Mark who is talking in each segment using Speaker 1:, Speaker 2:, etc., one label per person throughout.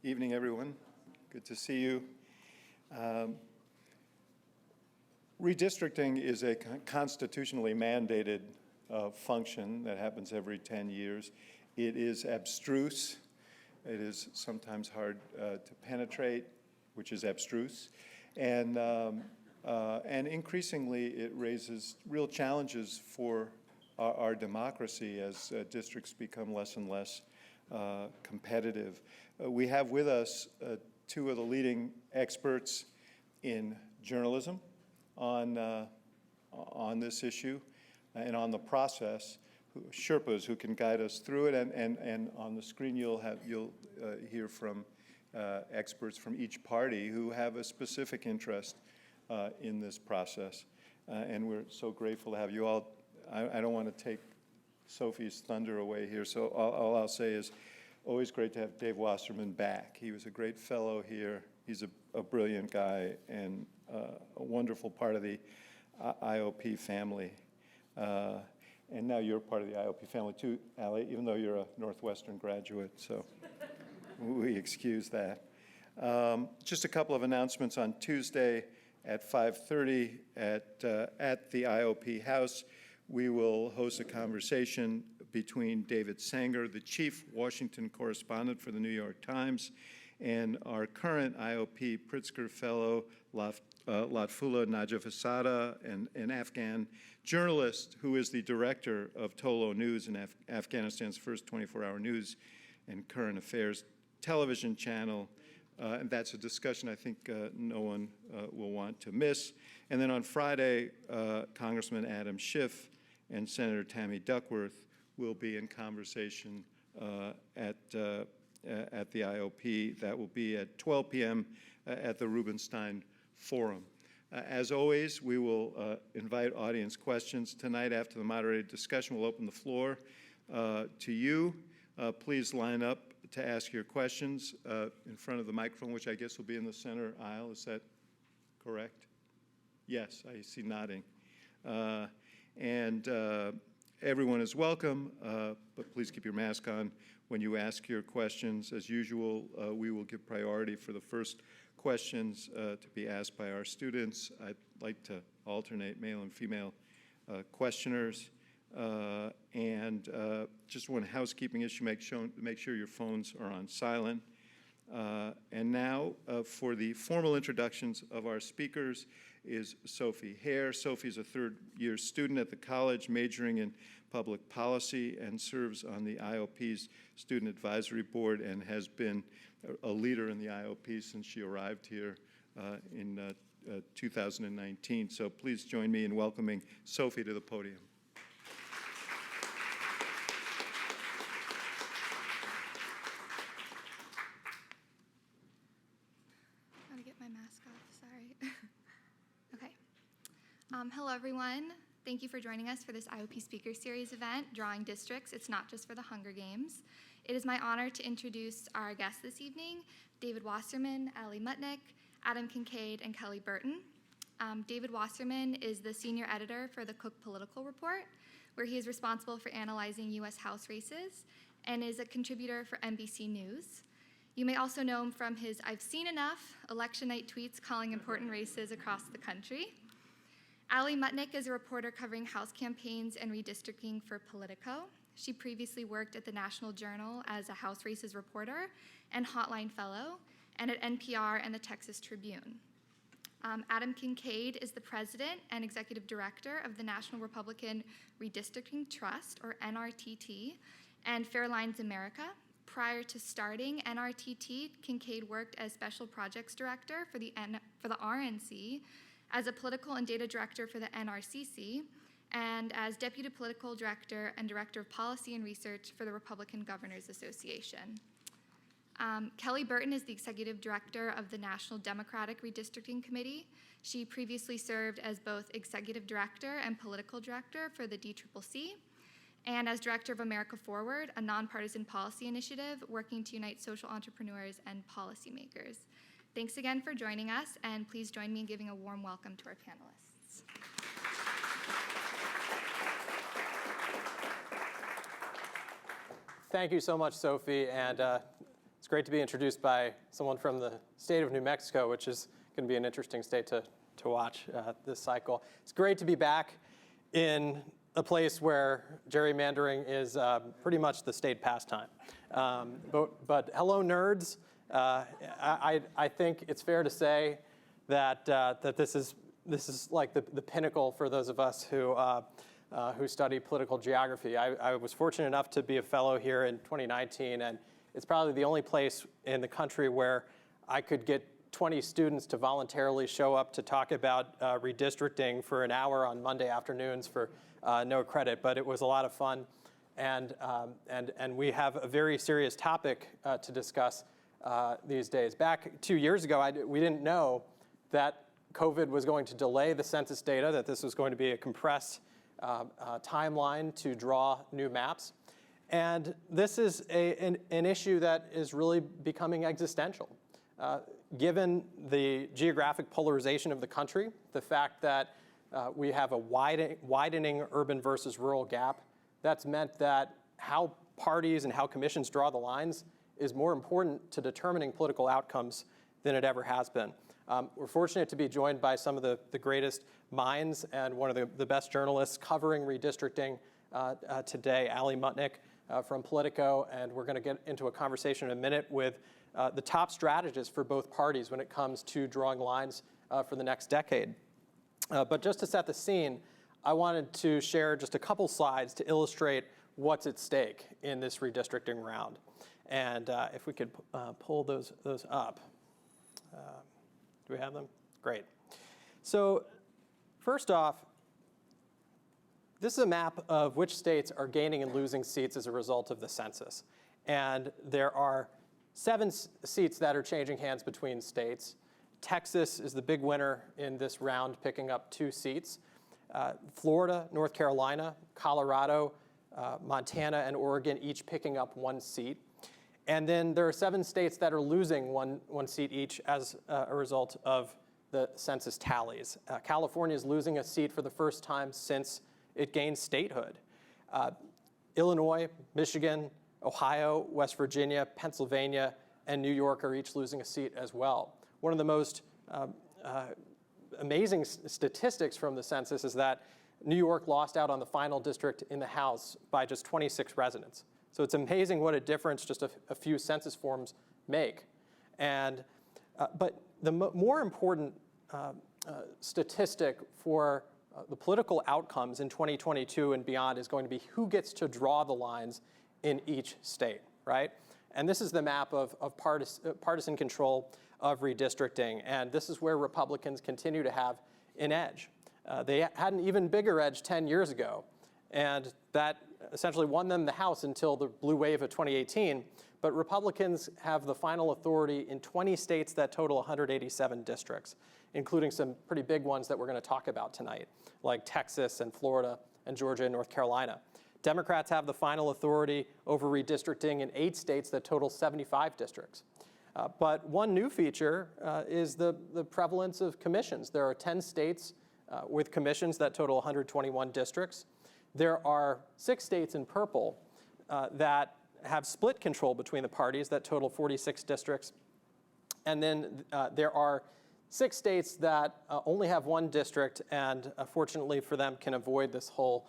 Speaker 1: Evening, everyone. Good to see you. Redistricting is a constitutionally mandated function that happens every 10 years. It is abstruse. It is sometimes hard to penetrate, which is abstruse. And increasingly, it raises real challenges for our democracy as districts become less and less competitive. We have with us two of the leading experts in journalism on this issue and on the process, Sherpas who can guide us through it, and on the screen you'll hear from experts from each party who have a specific interest in this process. And we're so grateful to have you all. I don't want to take Sophie's thunder away here, so all I'll say is always great to have Dave Wasserman back. He was a great fellow here. He's a brilliant guy and a wonderful part of the IOP family. And now you're part of the IOP family too, Allie, even though you're a Northwestern graduate, so we excuse that. Just a couple of announcements. On Tuesday at 5:30 at the IOP House, we will host a conversation between David Sanger, the chief Washington correspondent for the New York Times, and our current IOP Pritzker Fellow, Lotfullah Najafzadeh, an Afghan journalist who is the director of Tolo News, and Afghanistan's first 24-hour news and current affairs television channel. And that's a discussion I think no one will want to miss. And then on Friday, Congressman Adam Schiff and Senator Tammy Duckworth will be in conversation at the IOP. That will be at 12 p.m. At the Rubenstein Forum. As always, we will invite audience questions. Tonight, after the moderated discussion, we'll open the floor to you. Please line up to ask your questions in front of the microphone, which I guess will be in the center aisle. Is that correct? Yes, I see nodding. And everyone is welcome, but please keep your mask on when you ask your questions. As usual, we will give priority for the first questions to be asked by our students. I'd like to alternate male and female questioners. And just one housekeeping issue, make sure your phones are on silent. And now for the formal introductions of our speakers is Sophie Hare. Sophie is a third-year student at the college, majoring in public policy, and serves on the IOP's Student Advisory Board and has been a leader in the IOP since she arrived here in 2019. So please join me in welcoming Sophie to the podium.
Speaker 2: Gotta get my mask off, sorry. Okay. Hello, everyone. Thank you for joining us for this IOP Speaker Series event, Drawing Districts. It's not just for the Hunger Games. It is my honor to introduce our guests this evening, David Wasserman, Ali Mutnick, Adam Kincaid, and Kelly Burton. David Wasserman is the senior editor for the Cook Political Report, where he is responsible for analyzing U.S. House races and is a contributor for NBC News. You may also know him from his I've Seen Enough election night tweets calling important races across the country. Ali Mutnick is a reporter covering House campaigns and redistricting for Politico. She previously worked at the National Journal as a House races reporter and Hotline Fellow, and at NPR and the Texas Tribune. Adam Kincaid is the president and executive director of the National Republican Redistricting Trust, or NRTT, and Fairlines America. Prior to starting NRTT, Kincaid worked as special projects director for the RNC, as a political and data director for the NRCC, and as deputy political director and director of policy and research for the Republican Governors Association. Kelly Burton is the executive director of the National Democratic Redistricting Committee. She previously served as both executive director and political director for the DCCC, and as director of America Forward, a nonpartisan policy initiative working to unite social entrepreneurs and policymakers. Thanks again for joining us, and please join me in giving a warm welcome to our panelists.
Speaker 3: Thank you so much, Sophie, and it's It's great to be introduced by someone from the state of New Mexico, which is going to be an interesting state to watch this cycle. It's great to be back in a place where gerrymandering is pretty much the state pastime. But hello, nerds. I think it's fair to say that this is like the pinnacle for those of us who study political geography. I was fortunate enough to be a fellow here in 2019, and it's probably the only place in the country where I could get 20 students to voluntarily show up to talk about redistricting for an hour on Monday afternoons for no credit, but it was a lot of fun. And we have a very serious topic to discuss these days. Back 2 years ago, we didn't know that COVID was going to delay the census data, that this was going to be a compressed timeline to draw new maps. And this is an issue that is really becoming existential. Given the geographic polarization of the country, the fact that we have a widening urban versus rural gap, that's meant that how parties and how commissions draw the lines is more important to determining political outcomes than it ever has been. We're fortunate to be joined by some of the greatest minds and one of the best journalists covering redistricting today, Ali Mutnick from Politico, and we're going to get into a conversation in a minute with the top strategists for both parties when it comes to drawing lines for the next decade. But just to set the scene, I wanted to share just a couple slides to illustrate what's at stake in this redistricting round. And if we could pull those up. Do we have them? Great. So first off, this is a map of which states are gaining and losing seats as a result of the census. And there are 7 seats that are changing hands between states. Texas is the big winner in this round, picking up 2 seats. Florida, North Carolina, Colorado, Montana, and Oregon each picking up 1 seat. And then there are 7 states that are losing one seat each as a result of the census tallies. California is losing a seat for the first time since it gained statehood. Illinois, Michigan, Ohio, West Virginia, Pennsylvania, and New York are each losing a seat as well. One of the most amazing statistics from the census is that New York lost out on the final district in the House by just 26 residents. So it's amazing what a difference just a few census forms make. And, but the more important statistic for the political outcomes in 2022 and beyond is going to be who gets to draw the lines in each state, right? And this is the map of partisan control of redistricting. And this is where Republicans continue to have an edge. They had an even bigger edge 10 years ago. And that essentially won them the House until the blue wave of 2018. But Republicans have the final authority in 20 states that total 187 districts, including some pretty big ones that we're going to talk about tonight, like Texas and Florida and Georgia and North Carolina. Democrats have the final authority over redistricting in 8 states that total 75 districts. But one new feature is the prevalence of commissions. There are 10 states with commissions that total 121 districts. There are 6 states in purple that have split control between the parties that total 46 districts. And then there are 6 states that only have 1 district and fortunately for them can avoid this whole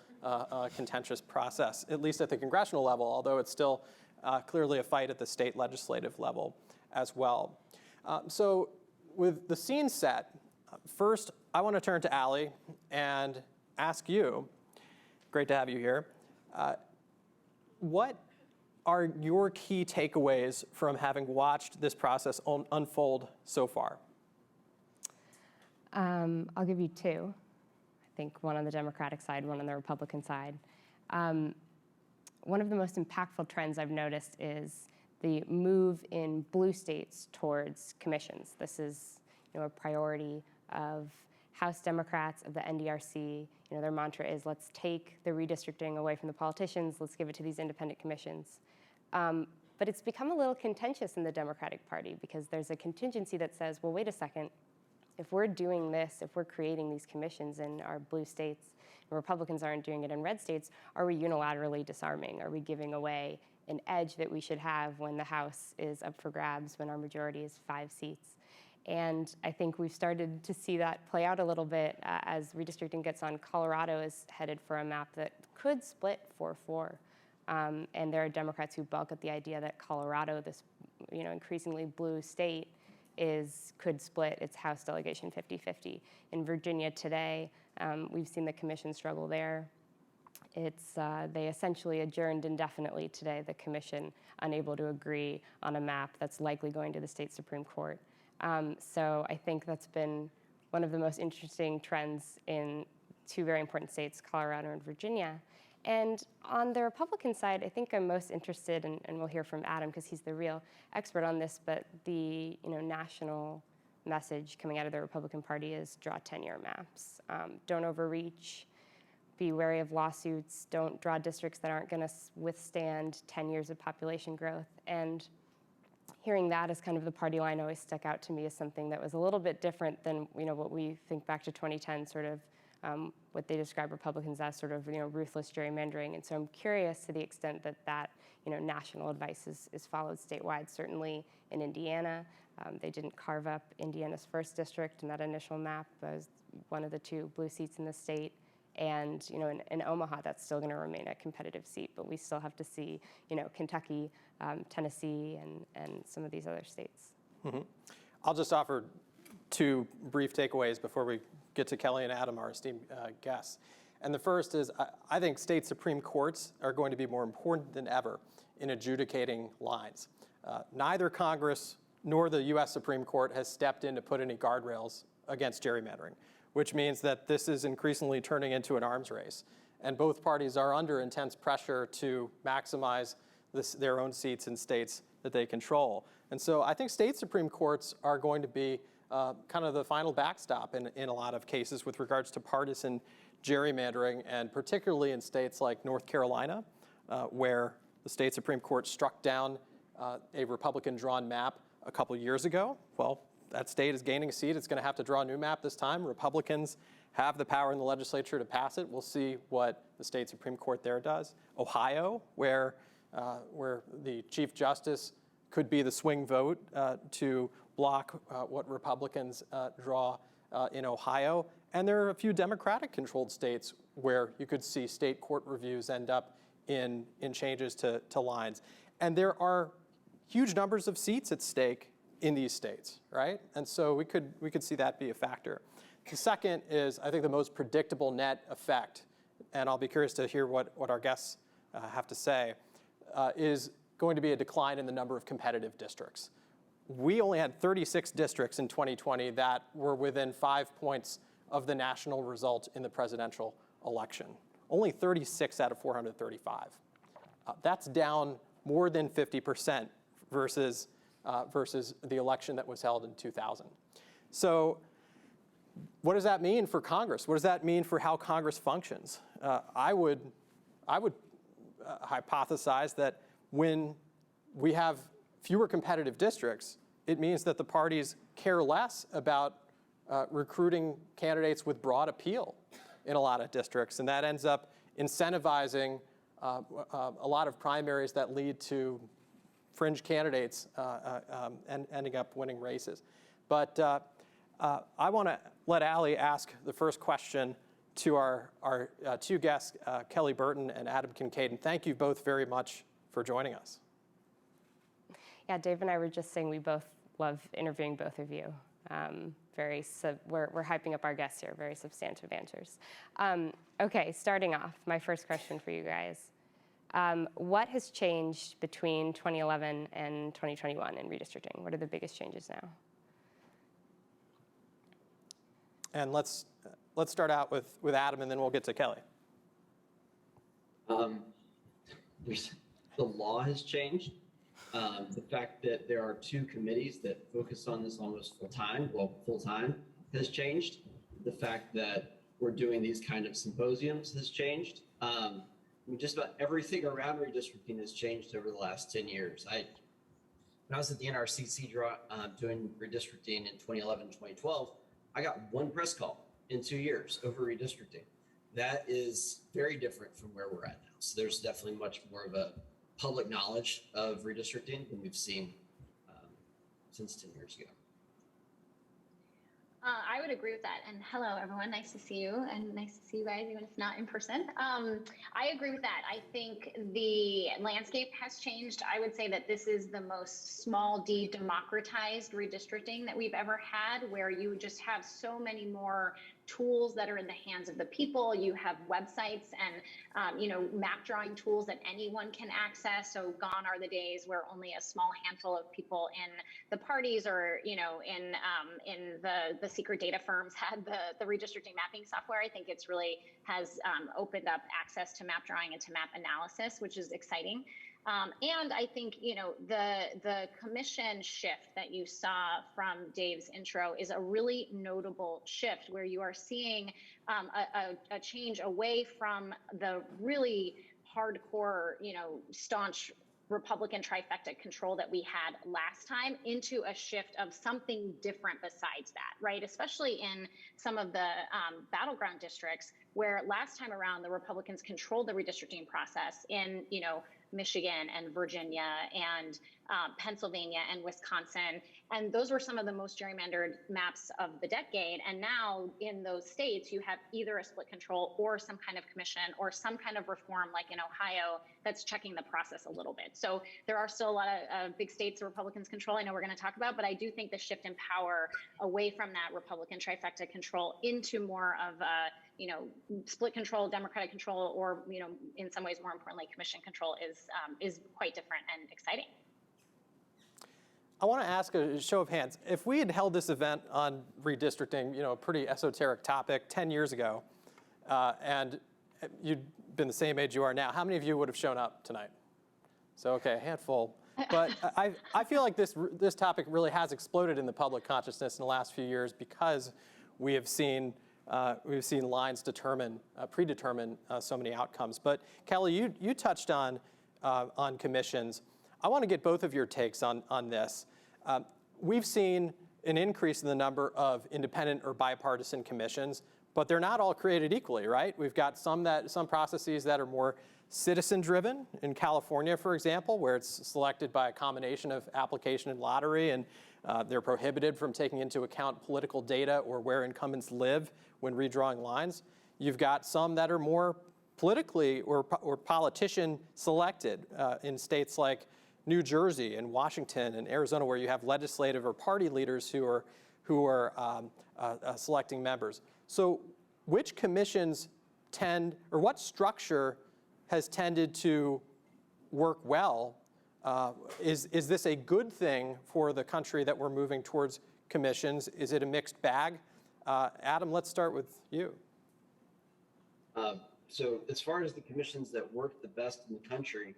Speaker 3: contentious process, at least at the congressional level, although it's still clearly a fight at the state legislative level as well. So with the scene set, first I want to turn to Ali and ask you, great to have you here, what are your key takeaways from having watched this process unfold so far?
Speaker 4: I'll give you 2. I think one on the Democratic side, one on the Republican side. One of the most impactful trends I've noticed is the move in blue states towards commissions. This is, a priority of House Democrats, of the NDRC. Their mantra is, let's take the redistricting away from the politicians, let's give it to these independent commissions. But it's become a little contentious in the Democratic Party because there's a contingency that says, well, wait a second, if we're doing this, if we're creating these commissions in our blue states, and Republicans aren't doing it in red states, are we unilaterally disarming? Are we giving away an edge that we should have when the House is up for grabs, when our majority is 5 seats. And I think we've started to see that play out a little bit as redistricting gets on. Colorado is headed for a map that could split 4-4. And there are Democrats who balk at the idea that Colorado, this increasingly blue state, could split its House delegation 50-50. In Virginia today, we've seen the commission struggle there. They essentially adjourned indefinitely today, the commission, unable to agree on a map that's likely going to the state Supreme Court. So I think that's been one of the most interesting trends in 2 very important states, Colorado and Virginia. And on the Republican side, I think I'm most interested, and we'll hear from Adam because he's the real expert on this, but the national message coming out of the Republican Party is draw 10-year maps. Don't overreach, be wary of lawsuits, don't draw districts that aren't going to withstand 10 years of population growth. And hearing that as kind of the party line always stuck out to me as something that was a little bit different than what we think back to 2010, sort of what they describe Republicans as sort of ruthless gerrymandering. And so I'm curious to the extent that national advice is followed statewide. Certainly in Indiana, they didn't carve up Indiana's 1st district in that initial map as one of the 2 blue seats in the state. And in Omaha, that's still going to remain a competitive seat, but we still have to see Kentucky, Tennessee, and some of these other states.
Speaker 3: Mm-hmm. I'll just offer 2 brief takeaways before we get to Kelly and Adam, our esteemed guests. And the first is I think state Supreme Courts are going to be more important than ever in adjudicating lines. Neither Congress nor the U.S. Supreme Court has stepped in to put any guardrails against gerrymandering, which means that this is increasingly turning into an arms race. And both parties are under intense pressure to maximize their own seats in states that they control. And so I think state Supreme Courts are going to be kind of the final backstop in a lot of cases with regards to partisan gerrymandering, and particularly in states like North Carolina, where the state Supreme Court struck down a Republican-drawn map a couple years ago. Well, that state is gaining a seat. It's going to have to draw a new map this time. Republicans have the power in the legislature to pass it. We'll see what the state Supreme Court there does. Ohio, where the Chief Justice could be the swing vote to block what Republicans draw in Ohio. And there are a few Democratic-controlled states where you could see state court reviews end up in changes to lines. And there are huge numbers of seats at stake in these states, right? And so we could see that be a factor. The second is, I think, the most predictable net effect, and I'll be curious to hear what our guests have to say, is going to be a decline in the number of competitive districts. We only had 36 districts in 2020 that were within 5 points of the national result in the presidential election. Only 36 out of 435. That's down more than 50% versus the election that was held in 2000. So what does that mean for Congress? What does that mean for how Congress functions? I would hypothesize that when we have fewer competitive districts, it means that the parties care less about recruiting candidates with broad appeal in a lot of districts, and that ends up incentivizing a lot of primaries that lead to fringe candidates and ending up winning races. But I want to let Allie ask the first question to our 2 guests, Kelly Burton and Adam Kincaid. And thank you both very much for joining us.
Speaker 4: Yeah, Dave and I were just saying we both love interviewing both of you. We're hyping up our guests here, very substantive answers. Okay, starting off, my first question for you guys. What has changed between 2011 and 2021 in redistricting? What are the biggest changes now?
Speaker 3: And let's start out with Adam, and then we'll get to Kelly.
Speaker 5: The law has changed. The fact that there are 2 committees that focus on this almost full-time has changed. The fact that we're doing these kind of symposiums has changed. Just about everything around redistricting has changed over the last 10 years. When I was at the NRCC doing redistricting in 2011, 2012, I got 1 press call in 2 years over redistricting. That is very different from where we're at now. So there's definitely much more of a public knowledge of redistricting than we've seen since 10 years ago.
Speaker 6: I would agree with that. And hello, everyone. Nice to see you, and nice to see you guys, even if not in person. I agree with that. I think the landscape has changed. I would say that this is the most small d democratized redistricting that we've ever had, where you just have so many more tools that are in the hands of the people. You have websites and map drawing tools that anyone can access. So gone are the days where only a small handful of people in the parties or in the secret data firms had the redistricting mapping software. I think it's really has opened up access to map drawing and to map analysis, which is exciting. And I think, the commission shift that you saw from Dave's intro is a really notable shift where you are seeing a change away from the really hardcore, staunch Republican trifecta control that we had last time into a shift of something different besides that, right? Especially in some of the battleground districts where last time around the Republicans controlled the redistricting process in, Michigan and Virginia and Pennsylvania and Wisconsin. And those were some of the most gerrymandered maps of the decade. And now in those states, you have either a split control or some kind of commission or some kind of reform like in Ohio that's checking the process a little bit. So there are still a lot of big states the Republicans control, I know we're going to talk about, but I do think the shift in power away from that Republican trifecta control into more of a split control, Democratic control, or in some ways more importantly, commission control is quite different and exciting.
Speaker 3: I want to ask a show of hands. If we had held this event on redistricting, a pretty esoteric topic 10 years ago, and you'd been the same age you are now, how many of you would have shown up tonight? So, okay, a handful. But I feel like this topic really has exploded in the public consciousness in the last few years because we have seen lines predetermine so many outcomes. But Kelly, you touched on commissions. I want to get both of your takes on this. We've seen an increase in the number of independent or bipartisan commissions, but they're not all created equally, right? We've got some processes that are more citizen-driven. In California, for example, where it's selected by a combination of application and lottery, and they're prohibited from taking into account political data or where incumbents live when redrawing lines. You've got some that are more politically or politician selected in states like New Jersey and Washington and Arizona, where you have legislative or party leaders who are selecting members. So which commissions what structure has tended to work well? Is this a good thing for the country that we're moving towards commissions? Is it a mixed bag? Adam, let's start with you.
Speaker 5: So as far as the commissions that work the best in the country,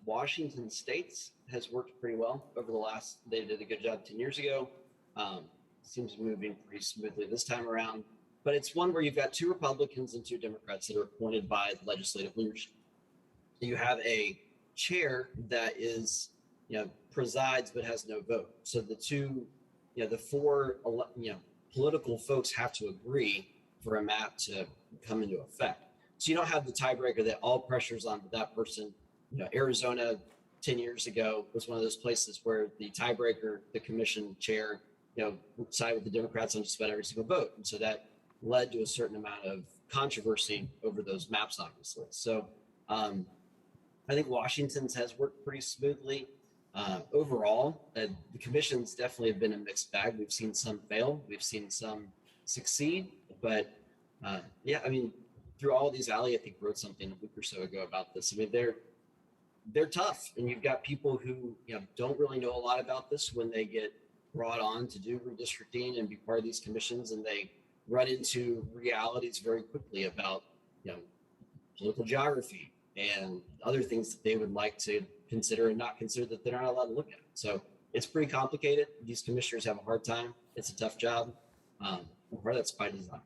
Speaker 5: Washington State's has worked pretty well over the last, they did a good job 10 years ago. Seems to be moving pretty smoothly this time around. But it's one where you've got 2 Republicans and 2 Democrats that are appointed by the legislative leadership. You have a chair that is, presides but has no vote. So the 4, political folks have to agree for a map to come into effect. So you don't have the tiebreaker that all pressure's on that person. Arizona 10 years ago was one of those places where the tiebreaker, the commission chair, would side with the Democrats on just about every single vote. And so that led to a certain amount of controversy over those maps, obviously. So I think Washington's has worked pretty smoothly. Overall, the commissions definitely have been a mixed bag. We've seen some fail, we've seen some succeed, but through all these, Ali, I think wrote something a week or so ago about this. They're tough, and you've got people who don't really know a lot about this when they get brought on to do redistricting and be part of these commissions, and they run into realities very quickly about political geography and other things that they would like to consider and not consider that they're not allowed to look at. So it's pretty complicated. These commissioners have a hard time. It's a tough job. Part of that's by design.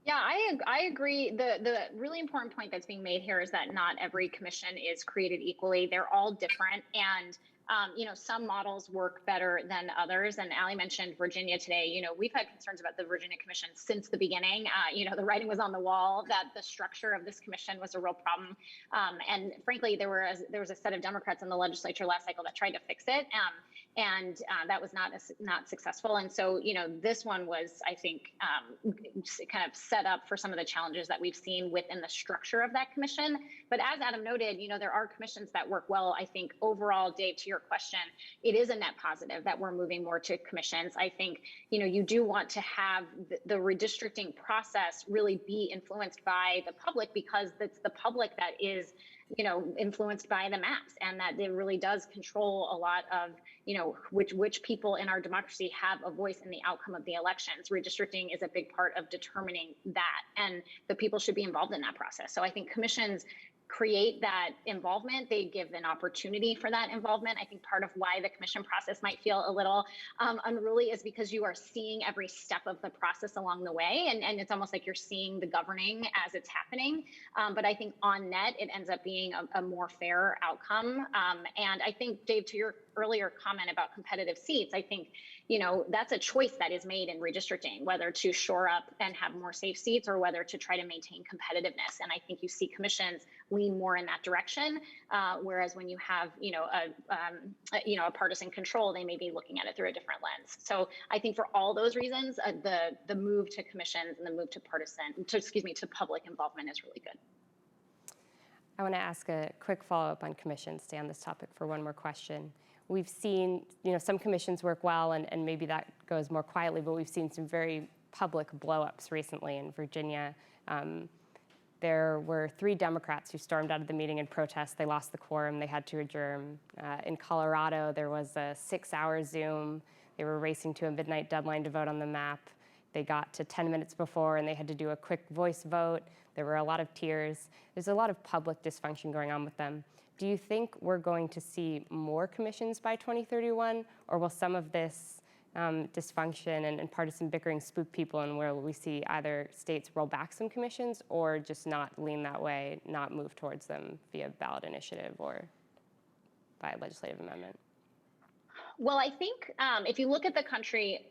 Speaker 6: Yeah, I agree. The really important point that's being made here is that not every commission is created equally. They're all different. And Some models work better than others. And Allie mentioned Virginia today. We've had concerns about the Virginia Commission since the beginning. The writing was on the wall that the structure of this commission was a real problem. And frankly, there was a set of Democrats in the legislature last cycle that tried to fix it. And that was not successful. And so, this one was, I think, kind of set up for some of the challenges that we've seen within the structure of that commission. But as Adam noted, there are commissions that work well. I think overall, Dave, to your question, it is a net positive that we're moving more to commissions. I think, you do want to have the redistricting process really be influenced by the public, because it's the public that is influenced by the maps, and that it really does control a lot of, which people in our democracy have a voice in the outcome of the elections. Redistricting is a big part of determining that, and the people should be involved in that process. So I think commissions create that involvement. They give an opportunity for that involvement. I think part of why the commission process might feel a little unruly is because you are seeing every step of the process along the way. And it's almost like you're seeing the governing as it's happening. But I think on net, it ends up being a more fair outcome. And I think, Dave, to your earlier comment about competitive seats, I think, that's a choice that is made in redistricting, whether to shore up and have more safe seats or whether to try to maintain competitiveness. And I think you see commissions lean more in that direction, whereas when you have, a partisan control, they may be looking at it through a different lens. So I think for all those reasons, the move to commissions and the move to public involvement is really good.
Speaker 4: I want to ask a quick follow-up on commissions, stay on this topic for one more question. We've seen, some commissions work well, and maybe that goes more quietly, but we've seen some very public blow-ups recently in Virginia. There were 3 Democrats who stormed out of the meeting in protest. They lost the quorum. They had to adjourn. In Colorado, there was a 6-hour Zoom. They were racing to a midnight deadline to vote on the map. They got to 10 minutes before, and they had to do a quick voice vote. There were a lot of tears. There's a lot of public dysfunction going on with them. Do you think we're going to see more commissions by 2031, or will some of this dysfunction and partisan bickering spook people, and where we see either states roll back some commissions or just not lean that way, not move towards them via ballot initiative or by legislative amendment?
Speaker 6: Well, I think if you look at the country,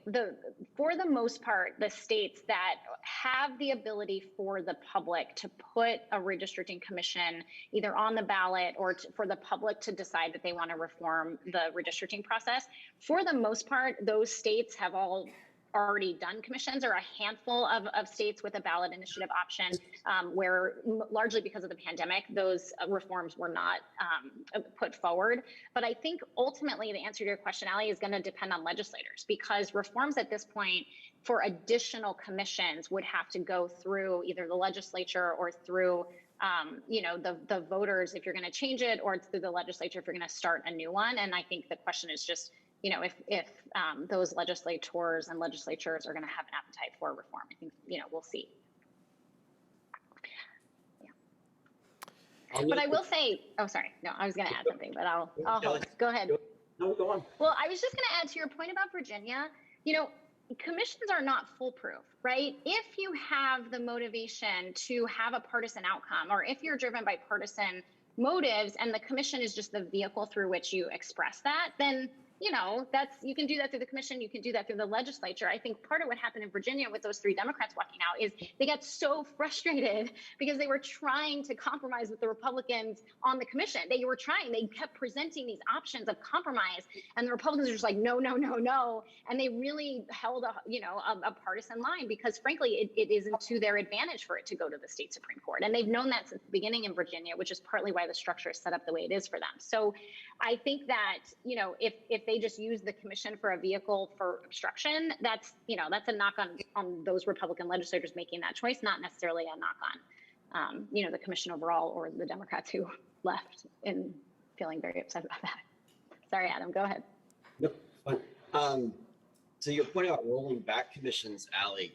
Speaker 6: for the most part, the states that have the ability for the public to put a redistricting commission either on the ballot or for the public to decide that they want to reform the redistricting process, for the most part, those states have all already done commissions, or a handful of states with a ballot initiative option, where largely because of the pandemic, those reforms were not put forward. But I think ultimately the answer to your question, Allie, is going to depend on legislators, because reforms at this point for additional commissions would have to go through either the legislature or through the voters if you're going to change it, or it's through the legislature if you're going to start a new one. And I think the question is just, if those legislators and legislatures are going to have an appetite for reform. I think, we'll see. Yeah. But I will say, oh, sorry. No, I was going to add something, but I'll hold it. Go ahead.
Speaker 5: No, go on.
Speaker 6: Well, I was just going to add to your point about Virginia, commissions are not foolproof, right? If you have the motivation to have a partisan outcome, or if you're driven by partisan motives and the commission is just the vehicle through which you express that, then you can do that through the commission, you can do that through the legislature. I think part of what happened in Virginia with those 3 Democrats walking out is they got so frustrated because they were trying to compromise with the Republicans on the commission. They kept presenting these options of compromise, and the Republicans were just like, no, no, no, no. And they really held a partisan line, because frankly, it isn't to their advantage for it to go to the state Supreme Court. And they've known that since the beginning in Virginia, which is partly why the structure is set up the way it is for them. So I think that, if they just use the commission for a vehicle for obstruction, that's a knock on those Republican legislators making that choice, not necessarily a knock on, the commission overall or the Democrats who left and feeling very upset about that. Sorry, Adam, go ahead.
Speaker 5: Nope, fine. So your point about rolling back commissions, Allie,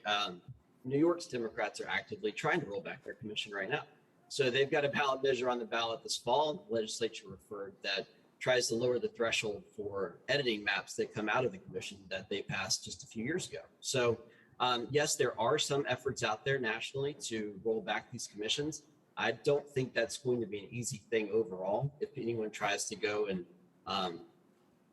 Speaker 5: New York's Democrats are actively trying to roll back their commission right now. So they've got a ballot measure on the ballot this fall. The legislature referred that tries to lower the threshold for editing maps that come out of the commission that they passed just a few years ago. So yes, there are some efforts out there nationally to roll back these commissions. I don't think that's going to be an easy thing overall. If anyone tries to go and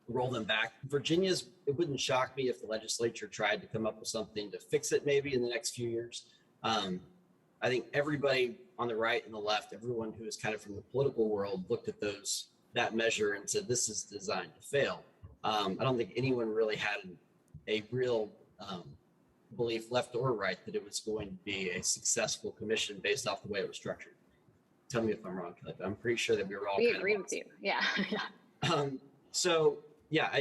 Speaker 5: roll them back. Virginia's, it wouldn't shock me if the legislature tried to come up with something to fix it maybe in the next few years. I think everybody on the right and the left, everyone who is kind of from the political world looked at that measure and said, this is designed to fail. I don't think anyone really had a real belief, left or right, that it was going to be a successful commission based off the way it was structured. Tell me if I'm wrong, Kelly, but I'm pretty sure that we were all
Speaker 6: We
Speaker 5: kind
Speaker 6: agree
Speaker 5: of
Speaker 6: with you. Yeah.
Speaker 5: So yeah,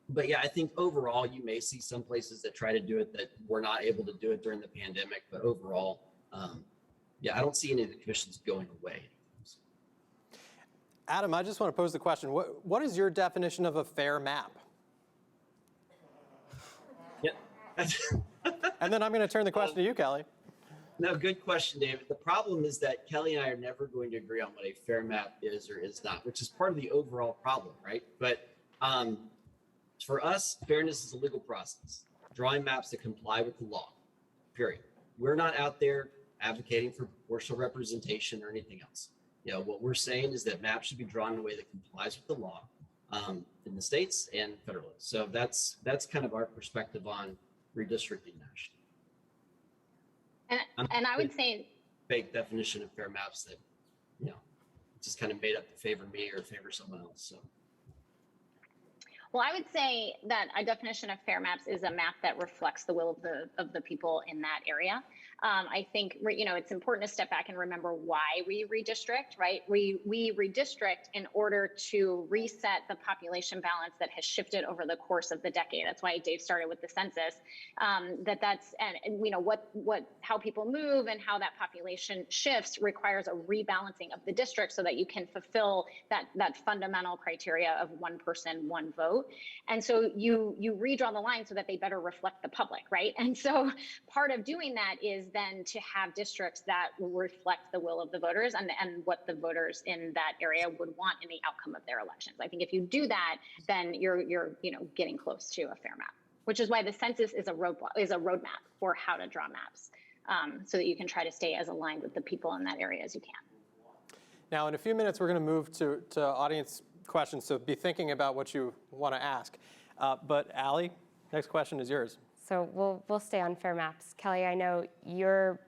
Speaker 5: but yeah, I think overall you may see some places that try to do it that were not able to do it during the pandemic, but overall, yeah, I don't see any of the commissions going away.
Speaker 3: Adam, I just want to pose the question, what is your definition of a fair map?
Speaker 5: Yeah.
Speaker 3: And then I'm going to turn the question to you, Kelly.
Speaker 5: No, good question, David. The problem is that Kelly and I are never going to agree on what a fair map is or is not, which is part of the overall problem, right? But for us, fairness is a legal process, drawing maps that comply with the law, period. We're not out there advocating for proportional representation or anything else. You know, what we're saying is that maps should be drawn in a way that complies with the law in the states and federally. So that's kind of our perspective on redistricting nationally.
Speaker 6: And I would say,
Speaker 5: Fake definition of fair maps that, you know, just kind of made up to favor me or favor someone else. So.
Speaker 6: well, I would say that a definition of fair maps is a map that reflects the will of the people in that area. I think, you know, it's important to step back and remember why we redistrict, right? We redistrict in order to reset the population balance that has shifted over the course of the decade. That's why Dave started with the census. That's and you know how people move and how that population shifts requires a rebalancing of the district so that you can fulfill that fundamental criteria of one person, one vote. And so you redraw the line so that they better reflect the public, right? And so part of doing that is then to have districts that reflect the will of the voters and what the voters in that area would want in the outcome of their elections. I think if you do that, then you're you know getting close to a fair map, which is why the census is a roadmap for how to draw maps, so that you can try to stay as aligned with the people in that area as you can.
Speaker 3: Now, in a few minutes, we're going to move to audience questions, so be thinking about what you want to ask. But Allie, next question is yours.
Speaker 4: So we'll stay on fair maps. Kelly, I know your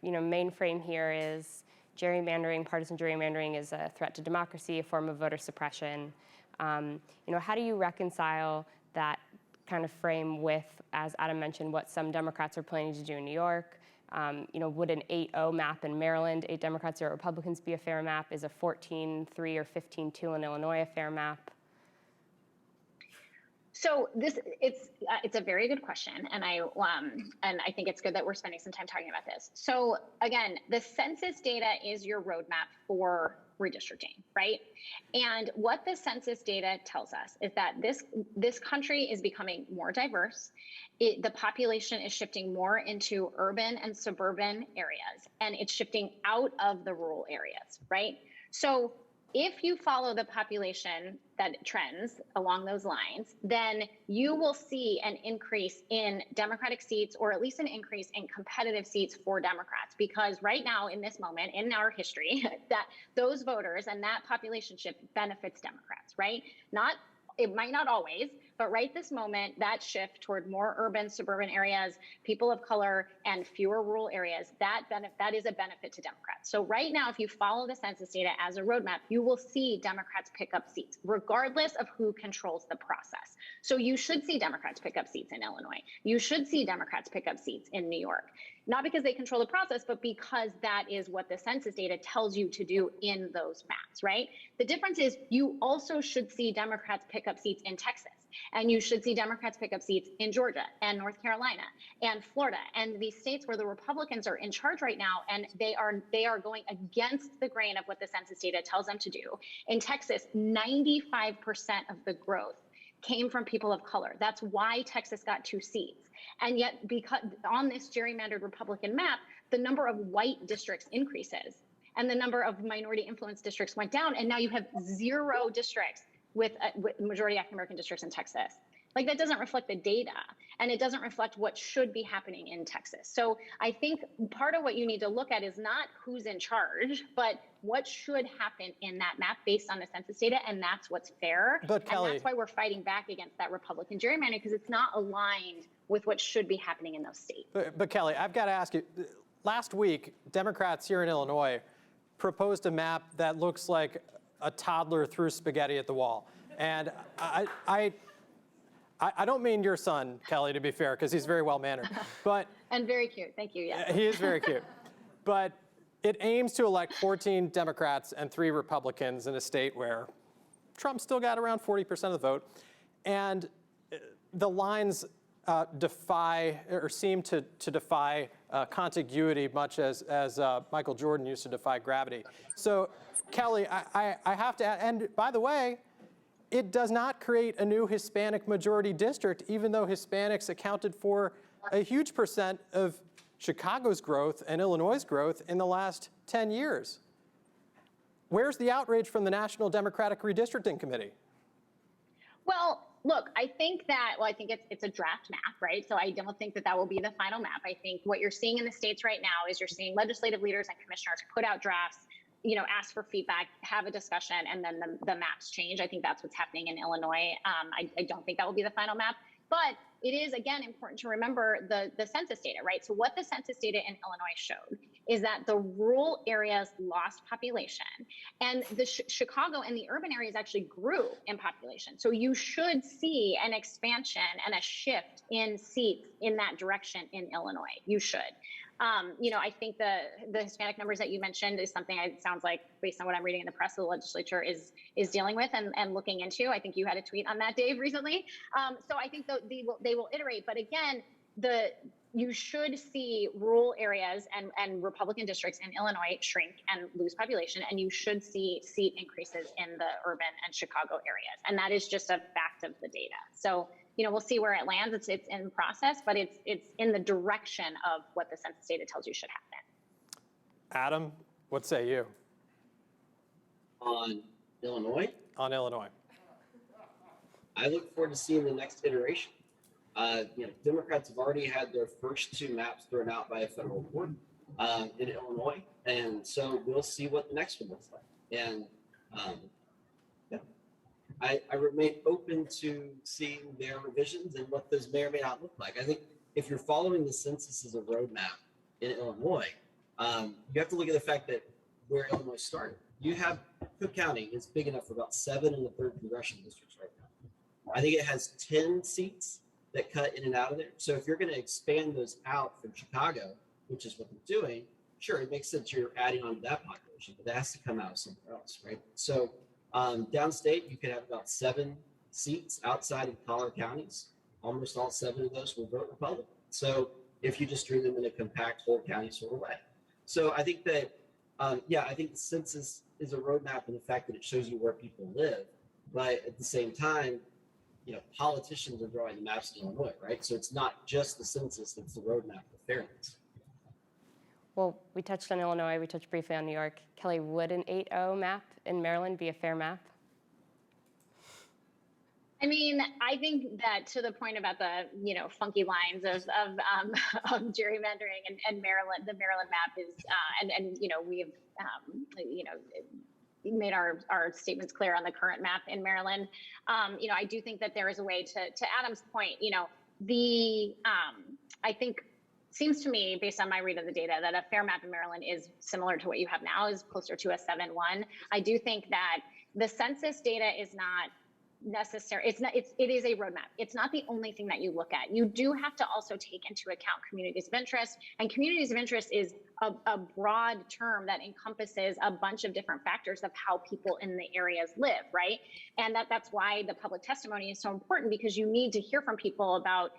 Speaker 4: main frame here is gerrymandering. Partisan gerrymandering is a threat to democracy, a form of voter suppression. How do you reconcile that kind of frame with, as Adam mentioned, what some Democrats are planning to do in New York? Would an 8-0 map in Maryland, 8 Democrats, 0 Republicans, be a fair map? Is a 14-3 or 15-2 in Illinois a fair map?
Speaker 6: So it's a very good question, and I think it's good that we're spending some time talking about this. So again, the census data is your roadmap for redistricting, right? And what the census data tells us is that this country is becoming more diverse. The population is shifting more into urban and suburban areas, and it's shifting out of the rural areas, right? So if you follow the population that trends along those lines, then you will see an increase in Democratic seats, or at least an increase in competitive seats for Democrats. Because right now, in this moment, in our history, that those voters and that population shift benefits Democrats, right? It might not always, but right this moment, that shift toward more urban, suburban areas, people of color, and fewer rural areas, that is a benefit to Democrats. So right now, if you follow the census data as a roadmap, you will see Democrats pick up seats, regardless of who controls the process. So you should see Democrats pick up seats in Illinois. You should see Democrats pick up seats in New York. Not because they control the process, but because that is what the census data tells you to do in those maps, right? The difference is you also should see Democrats pick up seats in Texas, and you should see Democrats pick up seats in Georgia and North Carolina and Florida and these states where the Republicans are in charge right now, and they are going against the grain of what the census data tells them to do. In Texas, 95% of the growth came from people of color. That's why Texas got 2 seats. And yet, because on this gerrymandered Republican map, the number of white districts increases and the number of minority influenced districts went down. And now you have 0 districts with majority African American districts in Texas. Like, that doesn't reflect the data. and it doesn't reflect what should be happening in Texas. So I think part of what you need to look at is not who's in charge, but what should happen in that map based on the census data, and that's what's fair.
Speaker 3: But Kelly,
Speaker 6: and that's why we're fighting back against that Republican gerrymandering, because it's not aligned with what should be happening in those states.
Speaker 3: But Kelly, I've got to ask you, last week, Democrats here in Illinois proposed a map that looks like a toddler threw spaghetti at the wall. And I don't mean your son, Kelly, to be fair, because he's very well-mannered. But
Speaker 6: And very cute, thank you, yes.
Speaker 3: he is very cute. But it aims to elect 14 Democrats and 3 Republicans in a state where Trump still got around 40% of the vote. And the lines defy, or seem to defy contiguity, much as Michael Jordan used to defy gravity. So, Kelly, I have to add, and by the way, it does not create a new Hispanic majority district, even though Hispanics accounted for a huge percent of Chicago's growth and Illinois' growth in the last 10 years. Where's the outrage from the National Democratic Redistricting Committee?
Speaker 6: Well, look, I think it's a draft map, right? So I don't think that will be the final map. I think what you're seeing in the states right now is you're seeing legislative leaders and commissioners put out drafts, ask for feedback, have a discussion, and then the maps change. I think that's what's happening in Illinois. I don't think that will be the final map. But it is, again, important to remember the census data, right? So what the census data in Illinois showed is that the rural areas lost population, and the Chicago and the urban areas actually grew in population. So you should see an expansion and a shift in seats in that direction in Illinois. You should. I think the Hispanic numbers that you mentioned is something it sounds like, based on what I'm reading in the press, the legislature is dealing with and looking into. I think you had a tweet on that, Dave, recently. So I think they will iterate. But again, you should see rural areas and Republican districts in Illinois shrink and lose population, and you should see seat increases in the urban and Chicago areas. And that is just a fact of the data. So we'll see where it lands. It's in process, but it's in the direction of what the census data tells you should happen.
Speaker 3: Adam, what say you?
Speaker 5: On Illinois?
Speaker 3: On Illinois.
Speaker 5: I look forward to seeing the next iteration. Democrats have already had their first 2 maps thrown out by a federal court in Illinois, and so we'll see what the next one looks like. And I remain open to seeing their revisions and what those may or may not look like. I think if you're following the census as a roadmap in Illinois, you have to look at the fact that where Illinois started. You have Cook County is big enough for about 7 1/3 congressional districts right now. I think it has 10 seats that cut in and out of there. So if you're going to expand those out from Chicago, which is what they're doing, sure, it makes sense you're adding on to that population, but that has to come out of somewhere else, right? So downstate, you could have about 7 seats outside of collar counties. Almost all 7 of those will vote Republican. So if you just drew them in a compact whole county sort of way. So I think that, I think the census is a roadmap in the fact that it shows you where people live. But at the same time, politicians are drawing the maps in Illinois, right? So it's not just the census, it's the roadmap for fairness.
Speaker 4: Well, we touched on Illinois, we touched briefly on New York. Kelly, would an 8-0 map in Maryland be a fair map?
Speaker 6: I mean, I think that to the point about the funky lines of gerrymandering and Maryland, the Maryland map is we've made our statements clear on the current map in Maryland. I do think that there is a way to Adam's point. I think seems to me, based on my read of the data, that a fair map in Maryland is similar to what you have now, is closer to a 7-1. I do think that the census data is not necessary. It is a roadmap. It's not the only thing that you look at. You do have to also take into account communities of interest, and communities of interest is a broad term that encompasses a bunch of different factors of how people in the areas live, right? And that's why the public testimony is so important, because you need to hear from people about,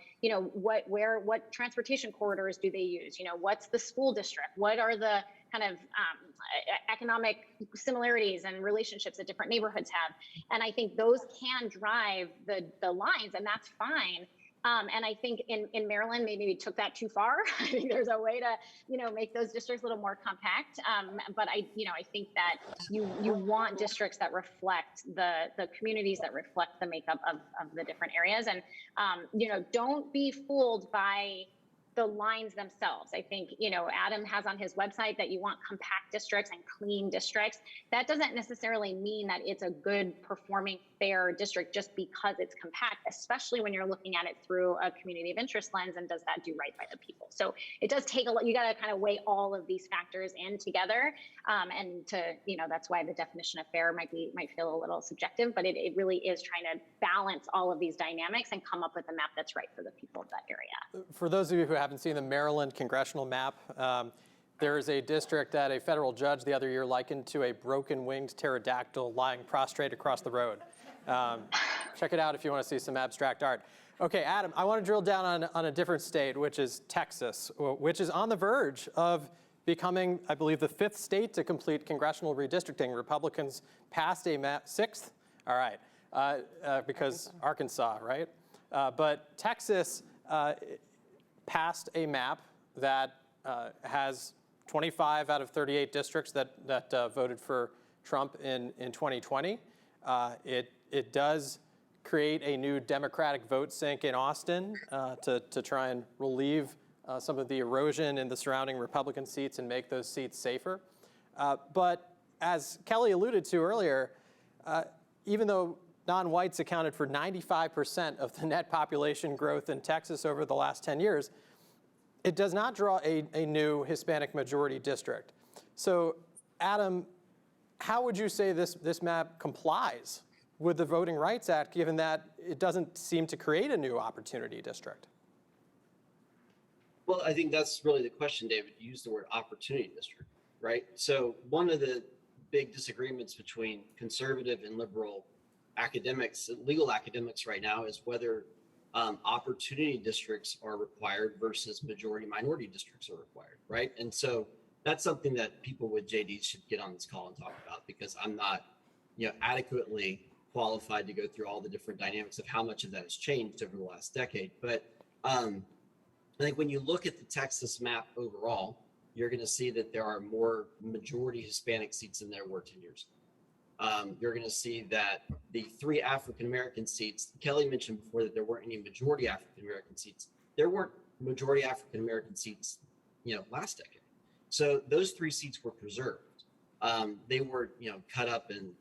Speaker 6: what transportation corridors do they use? What's the school district? What are the kind of economic similarities and relationships that different neighborhoods have? And I think those can drive the lines, and that's fine. And I think in Maryland, maybe we took that too far. I think there's a way to, make those districts a little more compact. But I think that you want districts that reflect the communities, that reflect the makeup of the different areas. And, don't be fooled by the lines themselves. I think, Adam has on his website that you want compact districts and clean districts. That doesn't necessarily mean that it's a good performing, fair district just because it's compact, especially when you're looking at it through a community of interest lens and does that do right by the people. So it does take a lot, you got to kind of weigh all of these factors in together. And that's why the definition of fair might feel a little subjective, but it really is trying to balance all of these dynamics and come up with a map that's right for the people of that area.
Speaker 3: For those of you who haven't seen the Maryland congressional map, there is a district that a federal judge the other year likened to a broken-winged pterodactyl lying prostrate across the road. Check it out if you want to see some abstract art. Okay, Adam, I want to drill down on a different state, which is Texas, which is on the verge of becoming, I believe, the 5th state to complete congressional redistricting. Republicans passed a map, 6th? All right, because Arkansas, right? But Texas passed a map that has 25 out of 38 districts that voted for Trump in 2020. It does create a new Democratic vote sink in Austin to try and relieve some of the erosion in the surrounding Republican seats and make those seats safer. But as Kelly alluded to earlier, even though non-whites accounted for 95% of the net population growth in Texas over the last 10 years, it does not draw a new Hispanic majority district. So, Adam, how would you say this map complies with the Voting Rights Act, given that it doesn't seem to create a new opportunity district?
Speaker 5: Well, I think that's really the question, David. You used the word opportunity district, right? So one of the big disagreements between conservative and liberal academics, legal academics right now, is whether opportunity districts are required versus majority minority districts are required, right? And so that's something that people with JDs should get on this call and talk about, because I'm not, adequately qualified to go through all the different dynamics of how much of that has changed over the last decade. But I think when you look at the Texas map overall, you're going to see that there are more majority Hispanic seats than there were 10 years ago. You're going to see that the 3 African-American seats, Kelly mentioned before that there weren't any majority African-American seats. There weren't majority African-American seats, last decade. So those 3 seats were preserved. They were, cut up and,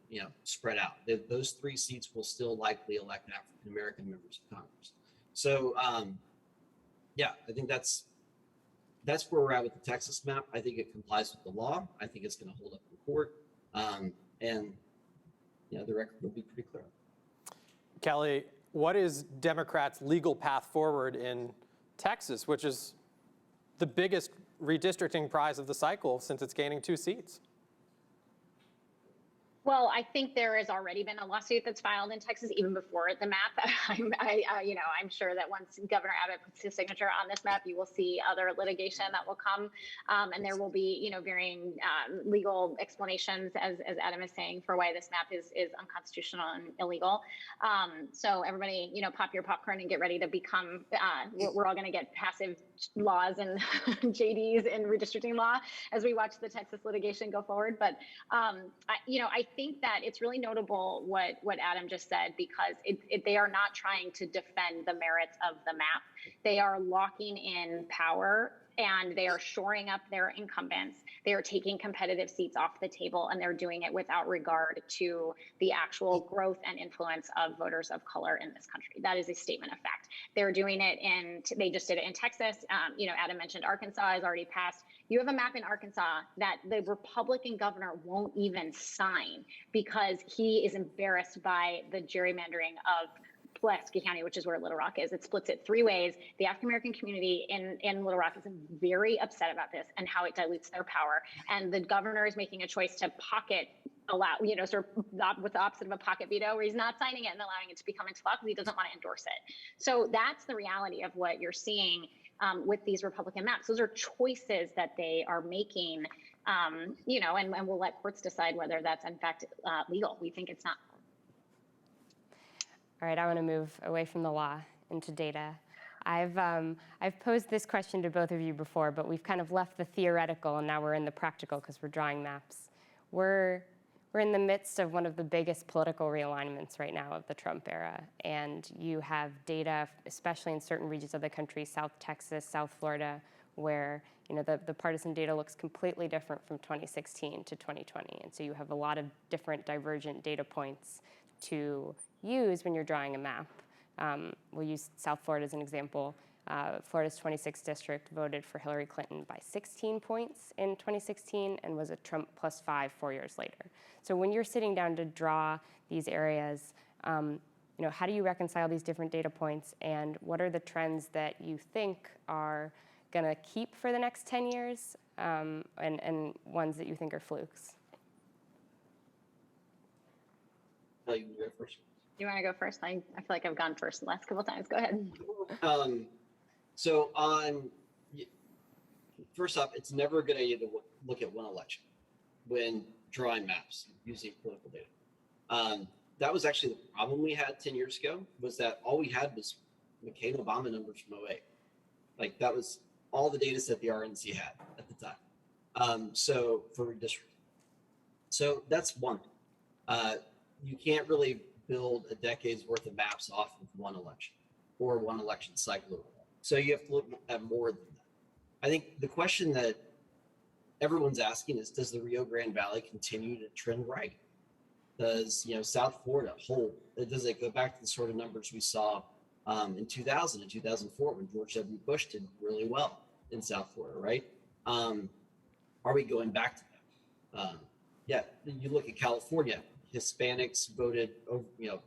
Speaker 5: spread out. Those 3 seats will still likely elect African-American members of Congress. So, I think that's where we're at with the Texas map. I think it complies with the law. I think it's going to hold up in court. And the record will be pretty clear.
Speaker 3: Kelly, what is Democrats' legal path forward in Texas, which is the biggest redistricting prize of the cycle since it's gaining 2 seats?
Speaker 6: Well, I think there has already been a lawsuit that's filed in Texas even before the map. I'm sure that once Governor Abbott puts his signature on this map, you will see other litigation that will come, and there will be, varying legal explanations, as Adam is saying, for why this map is unconstitutional and illegal. So everybody, pop your popcorn and get ready to become. We're all going to get passive laws and JDs and redistricting law as we watch the Texas litigation go forward. But I think that it's really notable what Adam just said, because they are not trying to defend the merits of the map. They are locking in power, and they are shoring up their incumbents. They are taking competitive seats off the table, and they're doing it without regard to the actual growth and influence of voters of color in this country. That is a statement of fact. They're doing it they just did it in Texas. Adam mentioned Arkansas has already passed. You have a map in Arkansas that the Republican governor won't even sign because he is embarrassed by the gerrymandering of Pulaski County, which is where Little Rock is. It splits it 3 ways. The African-American community in Little Rock is very upset about this and how it dilutes their power. And the governor is making a choice to sort of with the opposite of a pocket veto, where he's not signing it and allowing it to become into law because he doesn't want to endorse it. So that's the reality of what you're seeing with these Republican maps. Those are choices that they are making, and we'll let courts decide whether that's in fact legal. We think it's not.
Speaker 4: All right, I want to move away from the law into data. I've posed this question to both of you before, but we've kind of left the theoretical and now we're in the practical because we're drawing maps. We're in the midst of one of the biggest political realignments right now of the Trump era, and you have data, especially in certain regions of the country, South Texas, South Florida, where the partisan data looks completely different from 2016 to 2020, and so you have a lot of different divergent data points to use when you're drawing a map. We'll use South Florida as an example. Florida's 26th district voted for Hillary Clinton by 16 points in 2016 and was a Trump +5 4 years later. So when you're sitting down to draw these areas, how do you reconcile these different data points, and what are the trends that you think are going to keep for the next 10 years and ones that you think are flukes?
Speaker 5: You can go first.
Speaker 6: You want to go first? I feel like I've gone first the last couple of times. Go ahead.
Speaker 5: So first off, it's never a good idea to look at one election when drawing maps using political data. That was actually the problem we had 10 years ago, was that all we had was McCain Obama numbers from 2008. Like, that was all the data set the RNC had at the time. So for redistricting. So that's one. You can't really build a decade's worth of maps off of one election or one election cycle. So you have to look at more than that. I think the question that everyone's asking is, does the Rio Grande Valley continue to trend right? Does South Florida hold? Does it go back to the sort of numbers we saw in 2000 and 2004 when George W. Bush did really well in South Florida, right? Are we going back to that? Yeah, you look at California. Hispanics voted,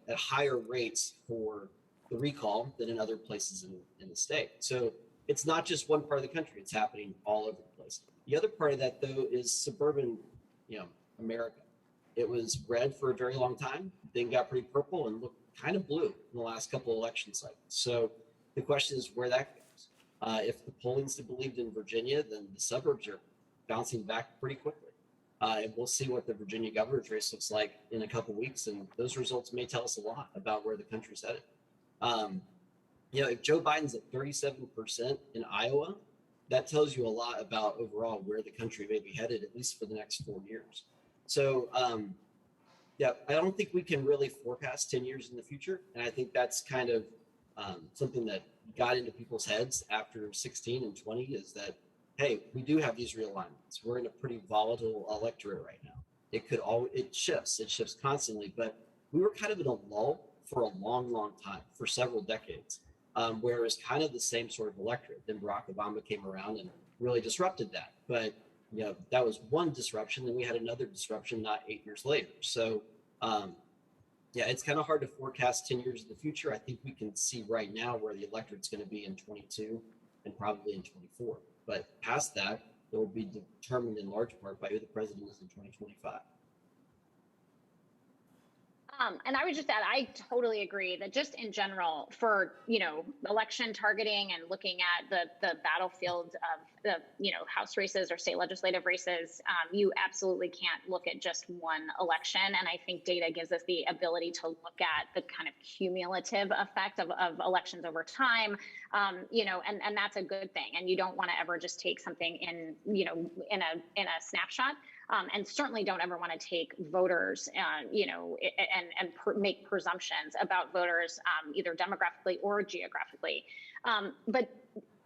Speaker 5: at higher rates for the recall than in other places in the state. So it's not just one part of the country; it's happening all over the place. The other part of that, though, is suburban, America. It was red for a very long time, then got pretty purple and looked kind of blue in the last couple of election cycles. So the question is where that goes. If the polling's to be believed in Virginia, then the suburbs are bouncing back pretty quickly. And we'll see what the Virginia governor's race looks like in a couple of weeks, and those results may tell us a lot about where the country's headed. If Joe Biden's at 37% in Iowa, that tells you a lot about overall where the country may be headed, at least for the next 4 years. So, I don't think we can really forecast 10 years in the future, and I think that's kind of something that got into people's heads after 16 and 20 is that, hey, we do have these realignments. We're in a pretty volatile electorate right now. It shifts constantly, but we were kind of in a lull for a long, long time, for several decades, where it was kind of the same sort of electorate. Then Barack Obama came around and really disrupted that. But that was one disruption. Then we had another disruption not 8 years later. So it's kind of hard to forecast 10 years in the future. I think we can see right now where the electorate's going to be in 22 and probably in 24. But past that, it will be determined in large part by who the president is in 2025.
Speaker 6: And I would just add, I totally agree that just in general for, election targeting and looking at the battlefield of the, House races or state legislative races, you absolutely can't look at just one election. And I think data gives us the ability to look at the kind of cumulative effect of elections over time, and that's a good thing. And you don't want to ever just take something in a snapshot. And certainly don't ever want to take voters, make presumptions about voters, either demographically or geographically. But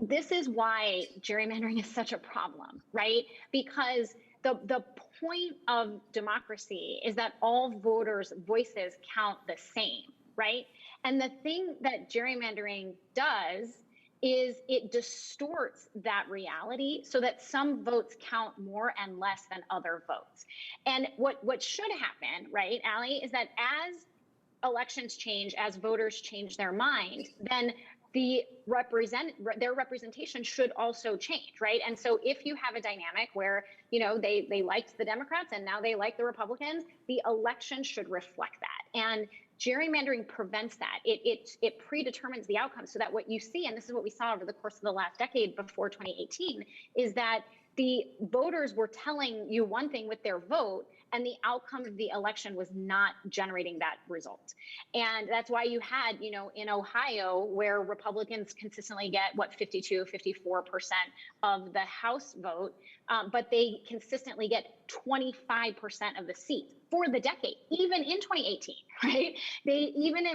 Speaker 6: this is why gerrymandering is such a problem, right? Because the point of democracy is that all voters' voices count the same, right? And the thing that gerrymandering does is it distorts that reality so that some votes count more and less than other votes. And what should happen, right, Allie, is that as elections change, as voters change their mind, then their representation should also change, right? And so if you have a dynamic where, they liked the Democrats and now they like the Republicans, the election should reflect that. And gerrymandering prevents that. It predetermines the outcome so that what you see, and this is what we saw over the course of the last decade before 2018, is that the voters were telling you one thing with their vote, and the outcome of the election was not generating that result. And that's why you had, in Ohio, where Republicans consistently get 52, 54% of the House vote, but they consistently get 25% of the seats for the decade, even in 2018, right?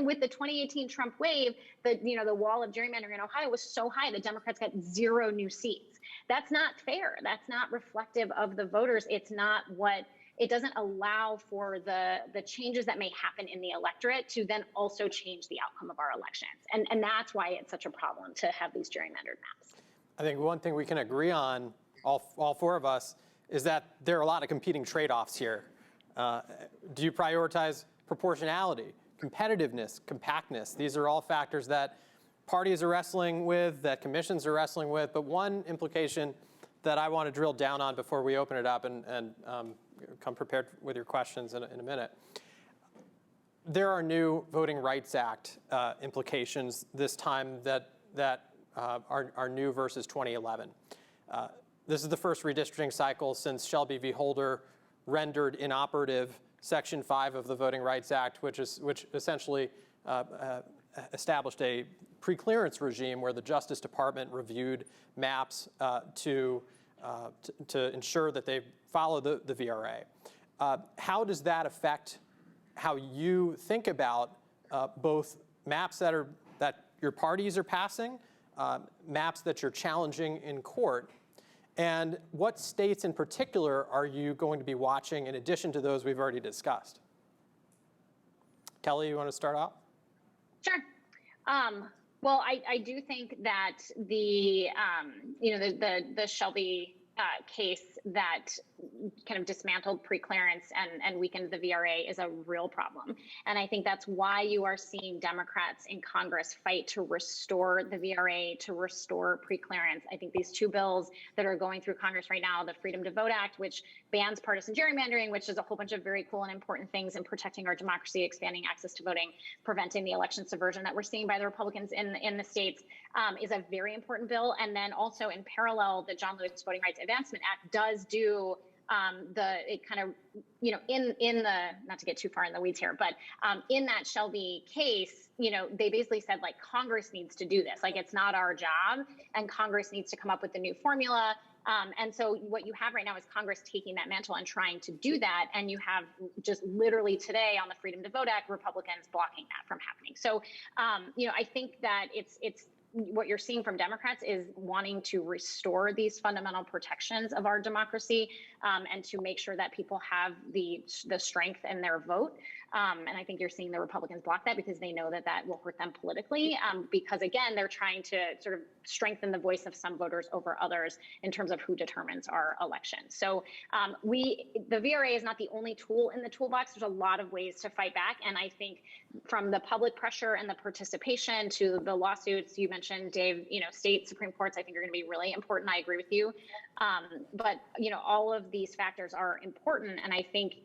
Speaker 6: With the 2018 Trump wave, the wall of gerrymandering in Ohio was so high, the Democrats got 0 new seats. That's not fair. That's not reflective of the voters. It doesn't allow for the changes that may happen in the electorate to then also change the outcome of our elections. And that's why it's such a problem to have these gerrymandered maps.
Speaker 3: I think one thing we can agree on, all 4 of us, is that there are a lot of competing trade-offs here. Do you prioritize proportionality, competitiveness, compactness? These are all factors that parties are wrestling with, that commissions are wrestling with. But one implication that I want to drill down on before we open it up and come prepared with your questions in a minute. There are new Voting Rights Act implications this time that are new versus 2011. This is the first redistricting cycle since Shelby v. Holder rendered inoperative Section 5 of the Voting Rights Act, which essentially established a preclearance regime where the Justice Department reviewed maps to ensure that they follow the VRA. How does that affect how you think about both maps that your parties are passing, maps that you're challenging in court, and what states in particular are you going to be watching in addition to those we've already discussed? Kelly, you want to start off?
Speaker 6: Sure. Well, I do think that the Shelby case that kind of dismantled preclearance and weakened the VRA is a real problem. And I think that's why you are seeing Democrats in Congress fight to restore the VRA, to restore preclearance. I think these 2 bills that are going through Congress right now, the Freedom to Vote Act, which bans partisan gerrymandering, which is a whole bunch of very cool and important things in protecting our democracy, expanding access to voting, preventing the election subversion that we're seeing by the Republicans in the states, is a very important bill. And then also in parallel, the John Lewis Voting Rights Advancement Act does do not to get too far in the weeds here, but in that Shelby case, they basically said Congress needs to do this. It's not our job, and Congress needs to come up with a new formula. And so what you have right now is Congress taking that mantle and trying to do that. And you have just literally today on the Freedom to Vote Act, Republicans blocking that from happening. So, I think that it's what you're seeing from Democrats is wanting to restore these fundamental protections of our democracy, and to make sure that people have the strength in their vote. And I think you're seeing the Republicans block that because they know that will hurt them politically. Because again, they're trying to sort of strengthen the voice of some voters over others in terms of who determines our election. So the VRA is not the only tool in the toolbox. There's a lot of ways to fight back. And I think from the public pressure and the participation to the lawsuits you mentioned, Dave, state Supreme Courts, I think are going to be really important. I agree with you. But all of these factors are important. And I think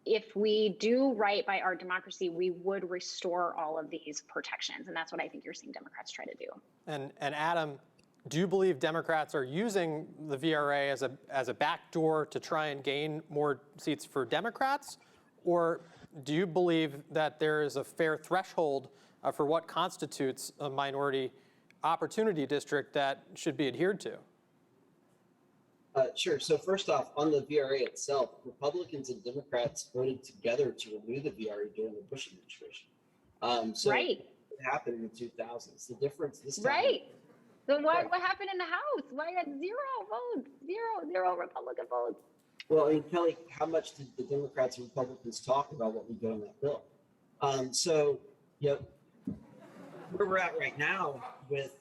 Speaker 6: if we do right by our democracy, we would restore all of these protections. And that's what I think you're seeing Democrats try to do.
Speaker 3: And Adam, do you believe Democrats are using the VRA as a backdoor to try and gain more seats for Democrats? Or do you believe that there is a fair threshold for what constitutes a minority opportunity district that should be adhered to?
Speaker 5: Sure. So first off, on the VRA itself, Republicans and Democrats voted together to remove the VRA during the Bush administration.
Speaker 6: Right.
Speaker 5: It happened in the 2000s. The difference this time.
Speaker 6: Right. So what happened in the House? Why got 0 votes? Zero Republican votes?
Speaker 5: Well, I mean, Kelly, how much did the Democrats and Republicans talk about what would go in that bill? Where we're at right now with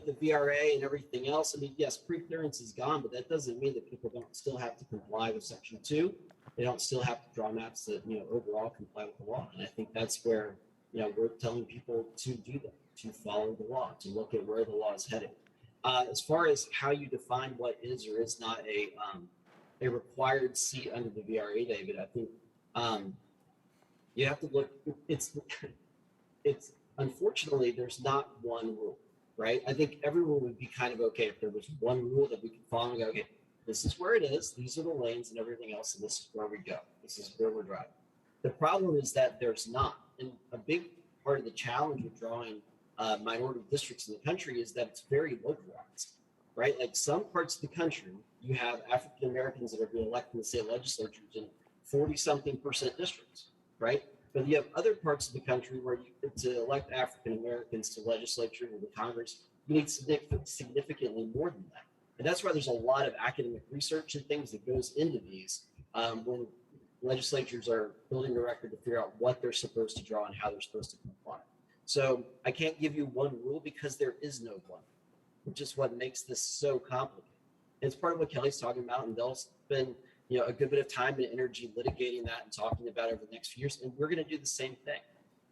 Speaker 5: the VRA and everything else, I mean, yes, preclearance is gone, but that doesn't mean that people don't still have to comply with Section 2. They don't still have to draw maps that, overall comply with the law. And I think that's where, we're telling people to do that, to follow the law, to look at where the law is headed. As far as how you define what is or is not a required seat under the VRA, David, I think you have to look, it's unfortunately, there's not one rule. right? I think everyone would be kind of okay if there was one rule that we could follow and go, okay, this is where it is, these are the lanes and everything else, and this is where we go. This is where we're driving. The problem is that there's not. And a big part of the challenge with drawing minority districts in the country is that it's very localized, right? Like some parts of the country, you have African Americans that are being elected in the state legislatures in 40-something% districts, right? But you have other parts of the country where to elect African Americans to legislature or the Congress, you need significantly more than that. And that's why there's a lot of academic research and things that goes into these when legislatures are building a record to figure out what they're supposed to draw and how they're supposed to comply. So I can't give you one rule because there is no one, which is what makes this so complicated. And it's part of what Kelly's talking about, and they'll spend a good bit of time and energy litigating that and talking about it over the next few years, and we're going to do the same thing.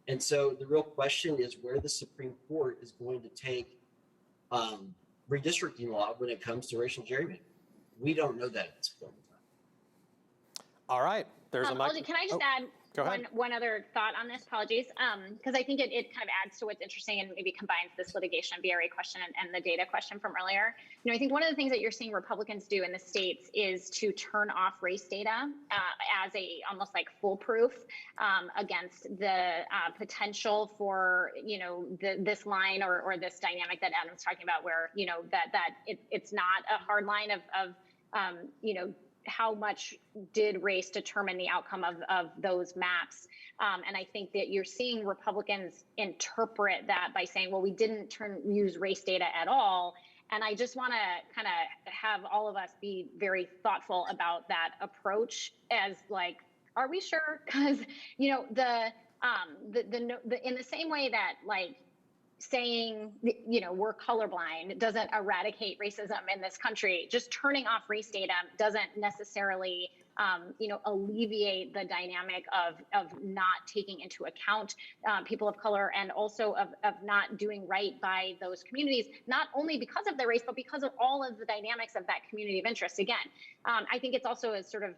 Speaker 5: And so the real question is where the Supreme Court is going to take redistricting law when it comes to racial gerrymandering. We don't know that at this point in time.
Speaker 3: All right, there's a mic.
Speaker 6: Can I just add one other thought on this? Apologies, because I think it kind of adds to what's interesting and maybe combines this litigation VRA question and the data question from earlier. I think one of the things that you're seeing Republicans do in the states is to turn off race data as almost like foolproof against the potential for this line or this dynamic that Adam's talking about, where that it's not a hard line of how much did race determine the outcome of those maps. And I think that you're seeing Republicans interpret that by saying, well, we didn't use race data at all. And I just want to kind of have all of us be very thoughtful about that approach as like, are we sure? Because, in the same way that like, saying, we're colorblind doesn't eradicate racism in this country. Just turning off race data doesn't necessarily, alleviate the dynamic of not taking into account people of color, and also of not doing right by those communities, not only because of their race, but because of all of the dynamics of that community of interest. Again, I think it's also a sort of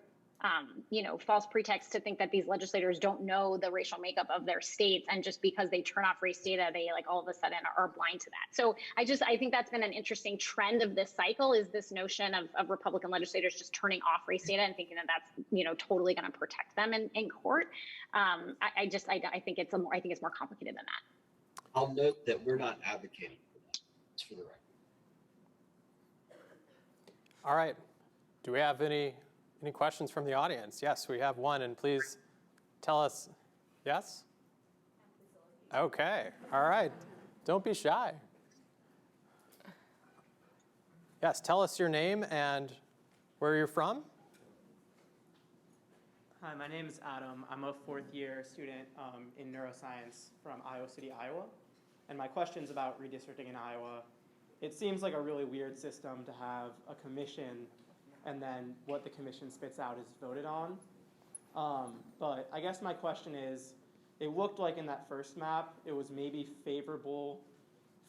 Speaker 6: false pretext to think that these legislators don't know the racial makeup of their states, and just because they turn off race data, they like all of a sudden are blind to that. So I think that's been an interesting trend of this cycle, is this notion of Republican legislators just turning off race data and thinking that that's totally going to protect them in court. I think it's more complicated than that.
Speaker 5: I'll note that we're not advocating for that. It's for the record.
Speaker 3: All right. Do we have any questions from the audience? Yes, we have one, and please tell us. Yes? Okay, all right. Don't be shy. Yes, tell us your name and where you're from.
Speaker 7: Hi, my name is Adam. I'm a fourth-year student in neuroscience from Iowa City, Iowa. And my question's about redistricting in Iowa. It seems like a really weird system to have a commission and then what the commission spits out is voted on. But I guess my question is, it looked like in that first map, it was maybe favorable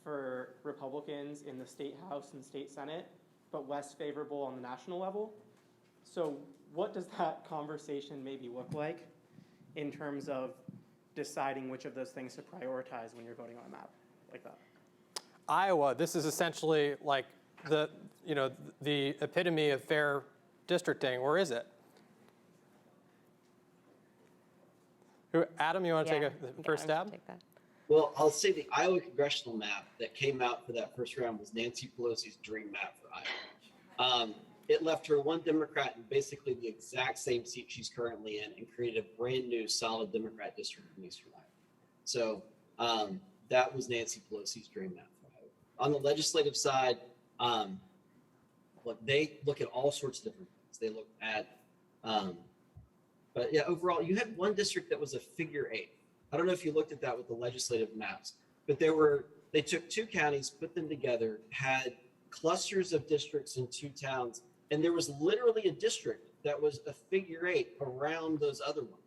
Speaker 7: for Republicans in the state house and state senate, but less favorable on the national level. So what does that conversation maybe look like in terms of deciding which of those things to prioritize when you're voting on a map like that?
Speaker 3: Iowa, this is essentially like the epitome of fair districting, or is it? Adam, you want to take a first stab?
Speaker 4: Take that.
Speaker 5: Well, I'll say the Iowa congressional map that came out for that first round was Nancy Pelosi's dream map for Iowa. It left her one Democrat in basically the exact same seat she's currently in, and created a brand new solid Democrat district in Eastern Iowa. So that was Nancy Pelosi's dream map for Iowa. On the legislative side, they look at all sorts of different things. They look at, but yeah, overall, you had one district that was a figure 8. I don't know if you looked at that with the legislative maps, but they took 2 counties, put them together, had clusters of districts in 2 towns, and there was literally a district that was a figure 8 around those other ones.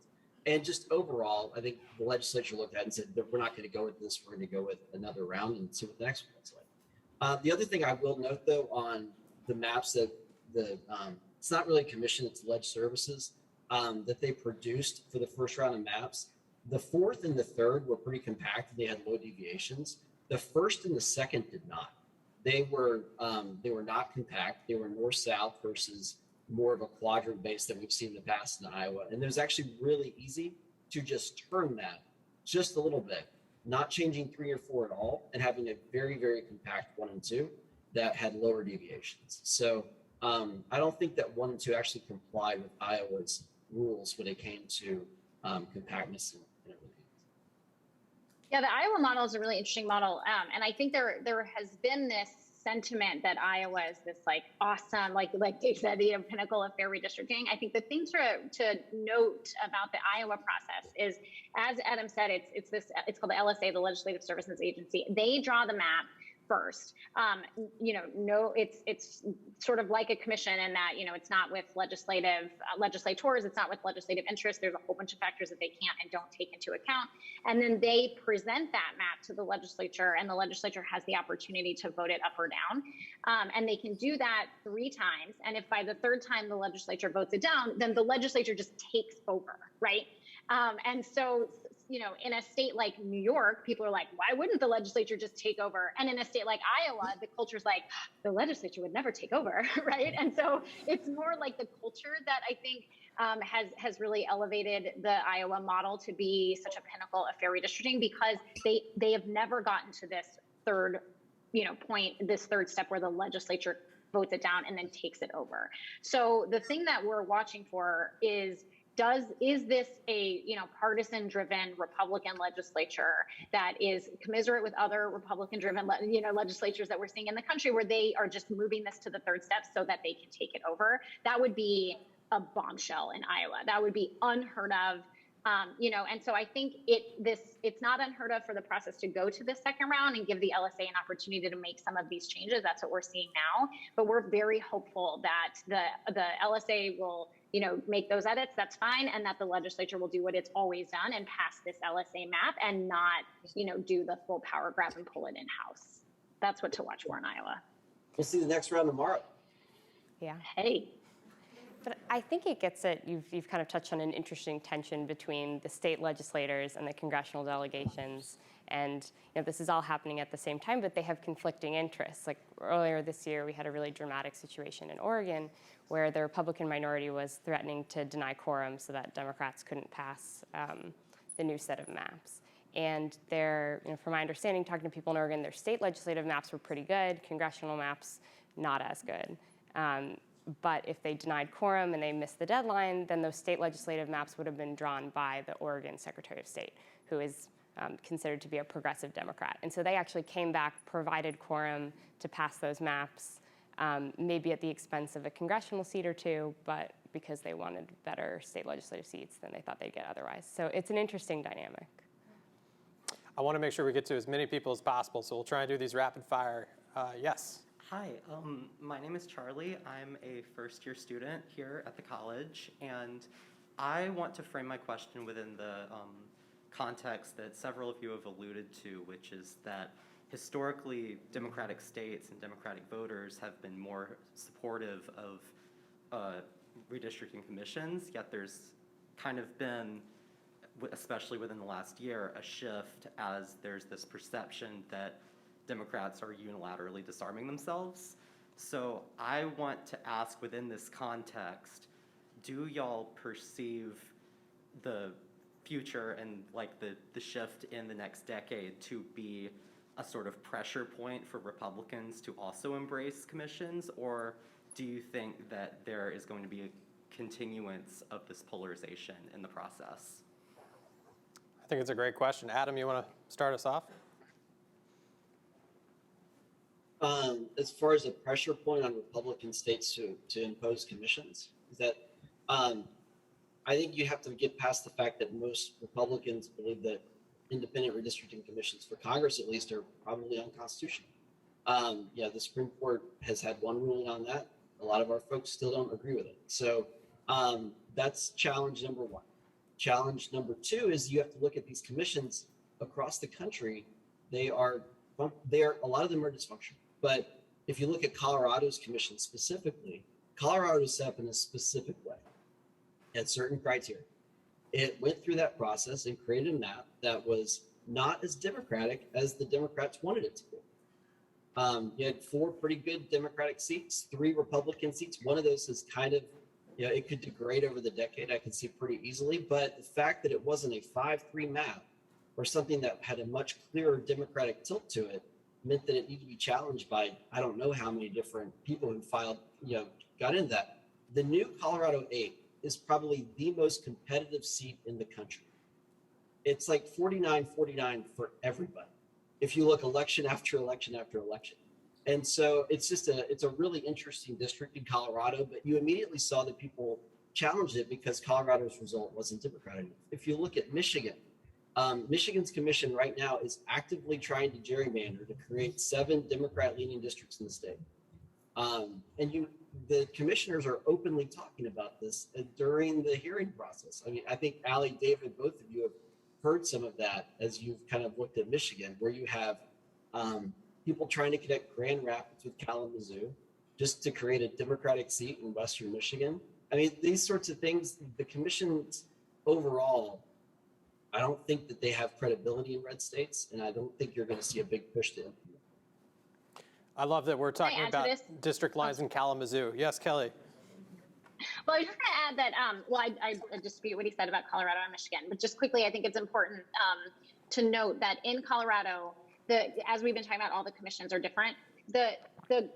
Speaker 5: And just overall, I think the legislature looked at it and said, we're not going to go with this, we're going to go with another round and see what the next one's like. The other thing I will note, though, on the maps that it's not really a commission, it's Ledge Services that they produced for the first round of maps. The 4th and the 3rd were pretty compact. They had low deviations. The first and the second did not. They were not compact. They were north-south versus more of a quadrant base that we've seen in the past in Iowa. And it was actually really easy to just turn that just a little bit, not changing 3 or 4 at all, and having a very, very compact 1 and 2 that had lower deviations. So I don't think that 1 and 2 actually complied with Iowa's rules when it came to compactness and everything.
Speaker 6: Yeah, the Iowa model is a really interesting model. And I think there has been this sentiment that Iowa is this like awesome, like Dave said, the pinnacle of fair redistricting. I think the thing to note about the Iowa process is, as Adam said, it's called the LSA, the Legislative Services Agency. They draw the map first. It's sort of like a commission in that, it's not with legislators, it's not with legislative interests. There's a whole bunch of factors that they can't and don't take into account. And then they present that map to the legislature, and the legislature has the opportunity to vote it up or down. And they can do that 3 times. And if by the 3rd time the legislature votes it down, then the legislature just takes over, right? And so, in a state like New York, people are like, why wouldn't the legislature just take over? And in a state like Iowa, the culture's like, the legislature would never take over, right? And so it's more like the culture that I think has really elevated the Iowa model to be such a pinnacle of fair redistricting, because they have never gotten to this third point, this 3rd step where the legislature votes it down and then takes it over. So the thing that we're watching for is this a partisan driven Republican legislature that is commiserate with other Republican driven legislatures that we're seeing in the country, where they are just moving this to the 3rd step so that they can take it over? That would be a bombshell in Iowa. That would be unheard of. And so I think it's not unheard of for the process to go to the 2nd round and give the LSA an opportunity to make some of these changes. That's what we're seeing now. But we're very hopeful that the LSA will make those edits, that's fine, and that the legislature will do what it's always done and pass this LSA map and not, do the full power grab and pull it in-house. That's what to watch for in Iowa.
Speaker 5: We'll see the next round tomorrow.
Speaker 4: Yeah.
Speaker 6: Hey.
Speaker 4: But I think it gets at, you've kind of touched on an interesting tension between the state legislators and the congressional delegations. And this is all happening at the same time, but they have conflicting interests. Like earlier this year, we had a really dramatic situation in Oregon where the Republican minority was threatening to deny quorum so that Democrats couldn't pass the new set of maps. And from my understanding, talking to people in Oregon, their state legislative maps were pretty good, congressional maps not as good. But if they denied quorum and they missed the deadline, then those state legislative maps would have been drawn by the Oregon Secretary of State, who is considered to be a progressive Democrat. And so they actually came back, provided quorum to pass those maps, maybe at the expense of a congressional seat or 2, but because they wanted better state legislative seats than they thought they'd get otherwise. So it's an interesting dynamic.
Speaker 3: I want to make sure we get to as many people as possible, so we'll try and do these rapid fire. Yes.
Speaker 8: Hi, my name is Charlie. I'm a first-year student here at the college, and I want to frame my question within the context that several of you have alluded to, which is that historically Democratic states and Democratic voters have been more supportive of redistricting commissions, yet there's kind of been, especially within the last year, a shift as there's this perception that Democrats are unilaterally disarming themselves. So I want to ask, within this context, do y'all perceive the future and like the shift in the next decade to be a sort of pressure point for Republicans to also embrace commissions, or do you think that there is going to be a continuance of this polarization in the process?
Speaker 3: I think it's a great question. Adam, you want to start us off?
Speaker 5: As far as a pressure point on Republican states to impose commissions, is that I think you have to get past the fact that most Republicans believe that independent redistricting commissions, for Congress at least, are probably unconstitutional. The Supreme Court has had one ruling on that. A lot of our folks still don't agree with it. So that's challenge number 1. Challenge number 2 is you have to look at these commissions across the country. They are a lot of them are dysfunctional. But if you look at Colorado's commission specifically, Colorado is set up in a specific way, had certain criteria. It went through that process and created a map that was not as democratic as the Democrats wanted it to be. You had 4 pretty good Democratic seats, 3 Republican seats. One of those is kind of, it could degrade over the decade, I can see pretty easily. But the fact that it wasn't a 5-3 map or something that had a much clearer Democratic tilt to it meant that it needed to be challenged by, I don't know how many different people who filed, got into that. The new Colorado 8 is probably the most competitive seat in the country. It's like 49-49 for everybody, if you look election after election after election. And so it's a really interesting district in Colorado, but you immediately saw that people challenged it because Colorado's result wasn't Democratic. If you look at Michigan, Michigan's commission right now is actively trying to gerrymander to create 7 Democrat-leaning districts in the state. The commissioners are openly talking about this during the hearing process. I mean, I think Allie, David, both of you have heard some of that as you've kind of looked at Michigan, where you have people trying to connect Grand Rapids with Kalamazoo just to create a Democratic seat in Western Michigan. I mean, these sorts of things, the commissions overall, I don't think that they have credibility in red states, and I don't think you're going to see a big push to implement.
Speaker 3: I love that we're talking about district lines in Kalamazoo. Yes, Kelly.
Speaker 6: Well, I was just going to add that, I dispute what he said about Colorado and Michigan, but just quickly, I think it's important to note that in Colorado, as we've been talking about, all the commissions are different. The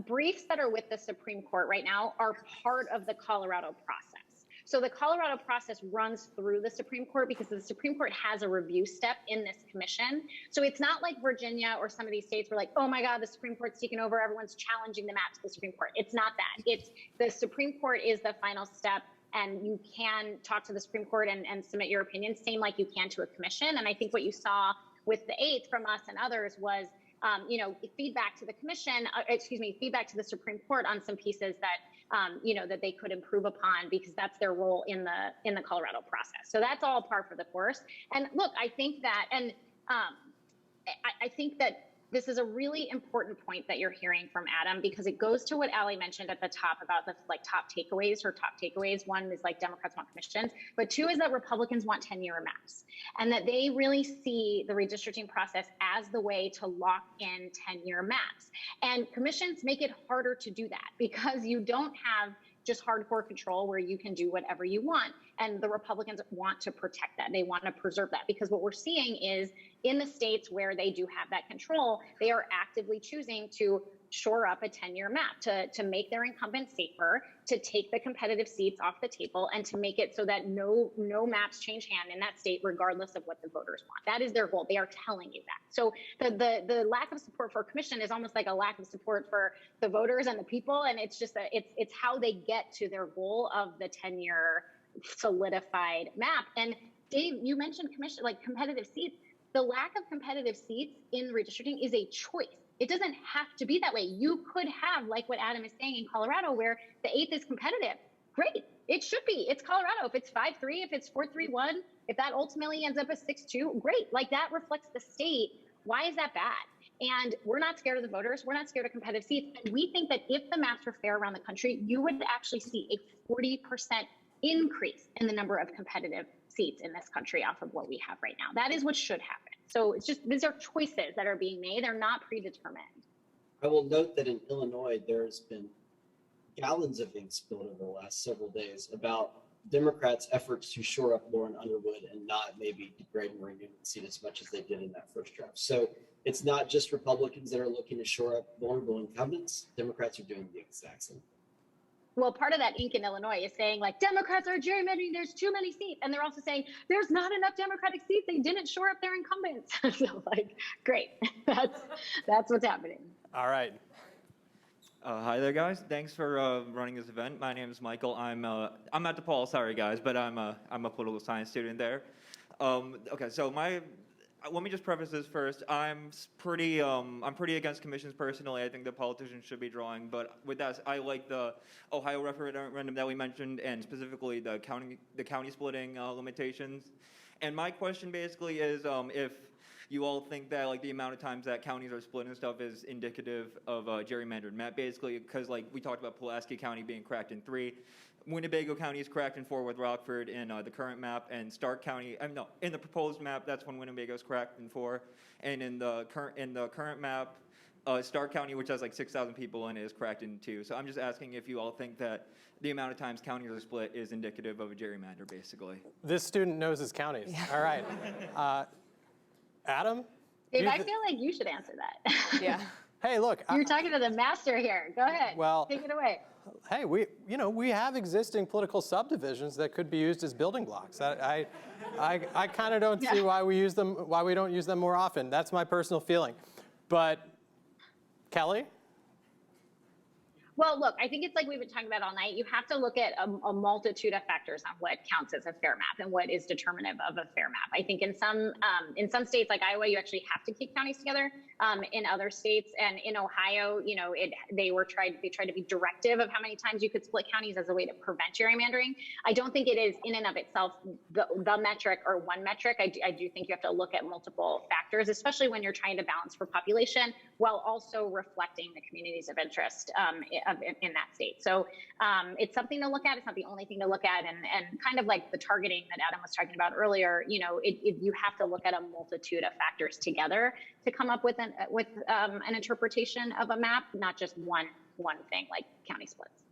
Speaker 6: briefs that are with the Supreme Court right now are part of the Colorado process. So the Colorado process runs through the Supreme Court because the Supreme Court has a review step in this commission. So it's not like Virginia or some of these states were like, oh my God, the Supreme Court's taken over, everyone's challenging the map to the Supreme Court. It's not that. It's the Supreme Court is the final step, and you can talk to the Supreme Court and submit your opinion, same like you can to a commission. And I think what you saw with the 8th from us and others was feedback to the commission, feedback to the Supreme Court on some pieces that that they could improve upon, because that's their role in the Colorado process. So that's all par for the course. And look, I think that, I think that this is a really important point that you're hearing from Adam, because it goes to what Allie mentioned at the top about the top takeaways. Her top takeaways, 1 is Democrats want commissions, but 2 is that Republicans want 10-year maps, and that they really see the redistricting process as the way to lock in 10-year maps. And commissions make it harder to do that because you don't have just hardcore control where you can do whatever you want. And the Republicans want to protect that. They want to preserve that, because what we're seeing is in the states where they do have that control, they are actively choosing to shore up a 10-year map to make their incumbents safer, to take the competitive seats off the table, and to make it so that no maps change hand in that state, regardless of what the voters want. That is their goal. They are telling you that. So the lack of support for a commission is almost like a lack of support for the voters and the people, and it's just it's how they get to their goal of the 10-year solidified map. And Dave, you mentioned competitive seats. The lack of competitive seats in redistricting is a choice. It doesn't have to be that way. You could have, like what Adam is saying in Colorado, where the 8th is competitive. Great, it should be. It's Colorado. If it's 5-3, if it's 4-3-1, if that ultimately ends up as 6-2, great. That reflects the state. Why is that bad? And we're not scared of the voters. We're not scared of competitive seats. And we think that if the maps were fair around the country, you would actually see a 40% increase in the number of competitive seats in this country off of what we have right now. That is what should happen. So it's just, these are choices that are being made. They're not predetermined.
Speaker 5: I will note that in Illinois, there's been gallons of ink spilled over the last several days about Democrats' efforts to shore up Lauren Underwood and not maybe degrade Marie Newman's seat as much as they did in that first draft. So it's not just Republicans that are looking to shore up vulnerable incumbents. Democrats are doing the exact same thing.
Speaker 6: Well, part of that ink in Illinois is saying Democrats are gerrymandering, there's too many seats. And they're also saying there's not enough Democratic seats. They didn't shore up their incumbents. So great. That's what's happening.
Speaker 3: All right.
Speaker 9: Hi there, guys. Thanks for running this event. My name is Michael. I'm at DePaul. Sorry, guys, but I'm a political science student there. Okay, so let me just preface this first. I'm pretty against commissions personally. I think the politicians should be drawing. But with that, I like the Ohio referendum that we mentioned, and specifically the county splitting limitations. And my question basically is if you all think that like the amount of times that counties are split and stuff is indicative of a gerrymandered map, basically, because like we talked about Pulaski County being cracked in 3, Winnebago County is cracked in 4 with Rockford in the current map, and Stark County, no, in the proposed map, that's when Winnebago's cracked in 4, and in the current map, Stark County, which has like 6,000 people in it, is cracked in 2. So I'm just asking if you all think that the amount of times counties are split is indicative of a gerrymander, basically.
Speaker 3: This student knows his counties. All right. Adam?
Speaker 6: Dave, I feel like you should answer that.
Speaker 4: Yeah.
Speaker 3: Hey, look.
Speaker 6: You're talking to the master here. Go ahead.
Speaker 3: Well,
Speaker 6: take it away.
Speaker 3: Hey, we have existing political subdivisions that could be used as building blocks. I kind of don't see why we don't use them more often. That's my personal feeling. But Kelly?
Speaker 6: Well, look, I think it's like we've been talking about all night. You have to look at a multitude of factors on what counts as a fair map and what is determinative of a fair map. I think in some states like Iowa, you actually have to keep counties together. In other states and in Ohio, they tried to be directive of how many times you could split counties as a way to prevent gerrymandering. I don't think it is in and of itself the metric or one metric. I do think you have to look at multiple factors, especially when you're trying to balance for population while also reflecting the communities of interest in that state. So it's something to look at. It's not the only thing to look at. And kind of like the targeting that Adam was talking about earlier, you have to look at a multitude of factors together to come up with an interpretation of a map, not just one thing like county splits.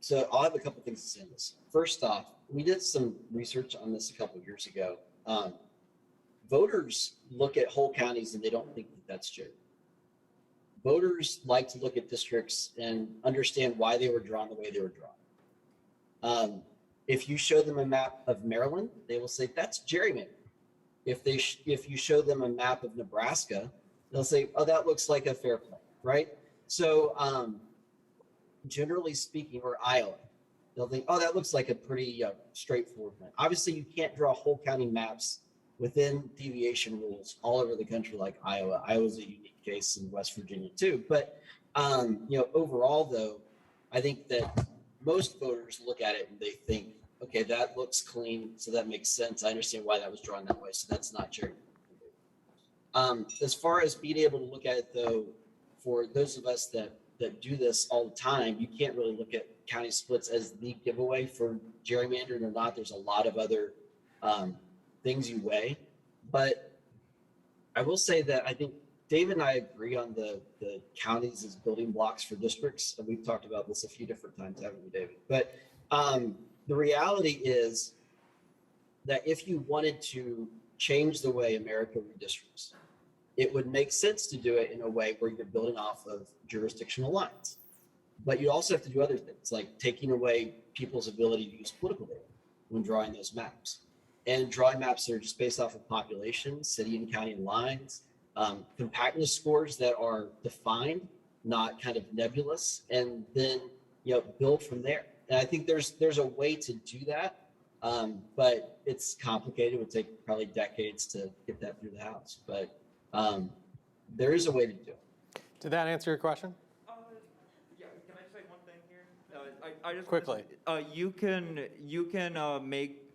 Speaker 5: So I'll have a couple things to say on this. First off, we did some research on this a couple of years ago. Voters look at whole counties and they don't think that that's true. Voters like to look at districts and understand why they were drawn the way they were drawn. If you show them a map of Maryland, they will say that's gerrymandering. If you show them a map of Nebraska, they'll say, oh, that looks like a fair play, right? So generally speaking, or Iowa, they'll think, oh, that looks like a pretty straightforward plan. Obviously, you can't draw whole county maps within deviation rules all over the country like Iowa. Iowa's a unique case in West Virginia too. But overall, though, I think that most voters look at it and they think, okay, that looks clean, so that makes sense. I understand why that was drawn that way, so that's not gerrymandering. As far as being able to look at it, though, for those of us that do this all the time, you can't really look at county splits as the giveaway for gerrymandering or not. There's a lot of other things you weigh. But I will say that I think David and I agree on the counties as building blocks for districts. And we've talked about this a few different times, haven't we, David? But the reality is that if you wanted to change the way America redistricts, it would make sense to do it in a way where you're building off of jurisdictional lines. But you also have to do other things, like taking away people's ability to use political data when drawing those maps. And drawing maps that are just based off of population, city and county lines, compactness scores that are defined, not kind of nebulous, and then build from there. And I think there's a way to do that, but it's complicated. It would take probably decades to get that through the House. But there is a way to do it.
Speaker 3: Did that answer your question?
Speaker 9: Yeah. Can I say one thing here? I just
Speaker 3: Quickly.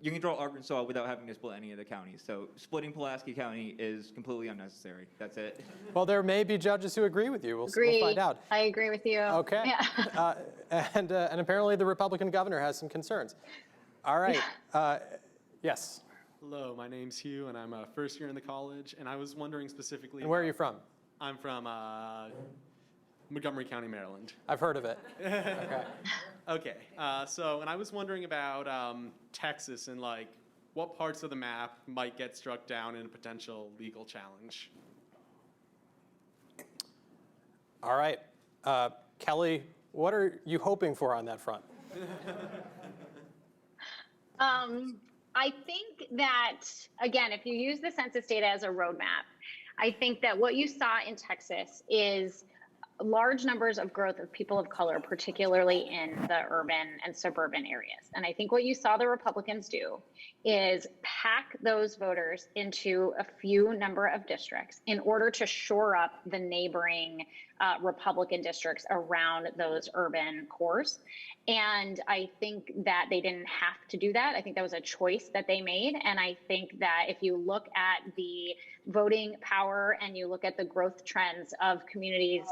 Speaker 9: You can draw Arkansas without having to split any of the counties. So splitting Pulaski County is completely unnecessary. That's it.
Speaker 3: Well, there may be judges who agree with you. We'll find out.
Speaker 6: I agree with you.
Speaker 3: Okay.
Speaker 6: Yeah.
Speaker 3: And apparently the Republican governor has some concerns. All right. Yes.
Speaker 10: Hello, my name's Hugh, and I'm a first year in the college, and I was wondering specifically.
Speaker 3: And where are you from?
Speaker 10: I'm from Montgomery County, Maryland.
Speaker 3: I've heard of it. Okay.
Speaker 10: Okay, and I was wondering about Texas and what parts of the map might get struck down in a potential legal challenge.
Speaker 3: All right. Kelly, what are you hoping for on that front?
Speaker 6: I think that, again, if you use the census data as a roadmap, I think that what you saw in Texas is large numbers of growth of people of color, particularly in the urban and suburban areas. And I think what you saw the Republicans do is pack those voters into a few number of districts in order to shore up the neighboring Republican districts around those urban cores. And I think that they didn't have to do that. I think that was a choice that they made. And I think that if you look at the voting power and you look at the growth trends of communities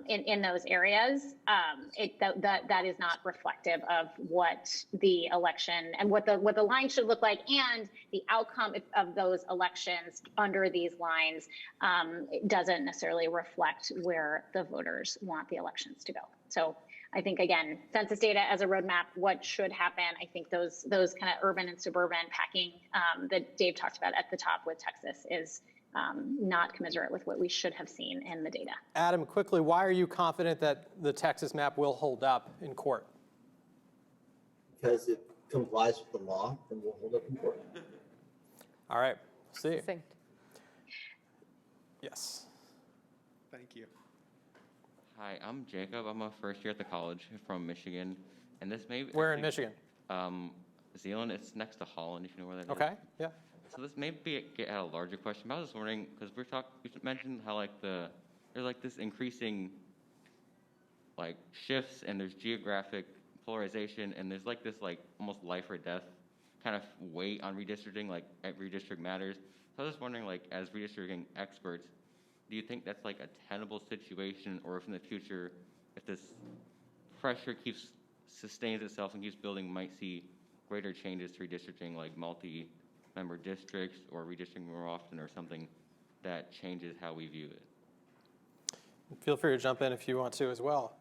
Speaker 6: in those areas, that is not reflective of what the election and what the line should look like, and the outcome of those elections under these lines doesn't necessarily reflect where the voters want the elections to go. So I think, again, census data as a roadmap, what should happen. I think those kind of urban and suburban packing that Dave talked about at the top with Texas is not commensurate with what we should have seen in the data.
Speaker 3: Adam, quickly, why are you confident that the Texas map will hold up in court?
Speaker 11: Because it complies with the law and will hold up in court.
Speaker 3: All right, see.
Speaker 4: Succinct.
Speaker 3: Yes.
Speaker 10: Thank you.
Speaker 12: Hi, I'm Jacob. I'm a first year at the college from Michigan, and this may
Speaker 3: Where in Michigan?
Speaker 12: Zealand. It's next to Holland, if you know where that is.
Speaker 3: Okay, yeah.
Speaker 12: So this may get at a larger question, but I was just wondering, because you mentioned how like there's like this increasing like shifts, and there's geographic polarization, and there's like this like almost life or death kind of weight on redistricting, like every district matters. So I was just wondering, like as redistricting experts, do you think that's like a tenable situation, or if in the future, if this pressure sustains itself and keeps building, might see greater changes to redistricting, like multi-member districts or redistricting more often, or something that changes how we view it?
Speaker 3: Feel free to jump in if you want to as well.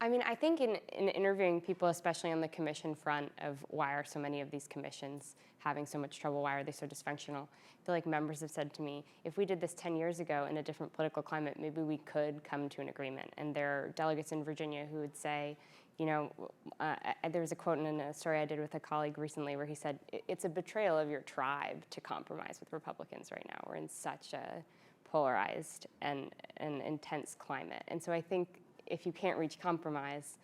Speaker 4: I mean, I think in interviewing people, especially on the commission front, of why are so many of these commissions having so much trouble, why are they so dysfunctional, I feel like members have said to me, if we did this 10 years ago in a different political climate, maybe we could come to an agreement. And there are delegates in Virginia who would say, you know, there was a quote in a story I did with a colleague recently where he said, it's a betrayal of your tribe to compromise with Republicans right now. We're in such a polarized and intense climate. And so I think if you can't reach compromise,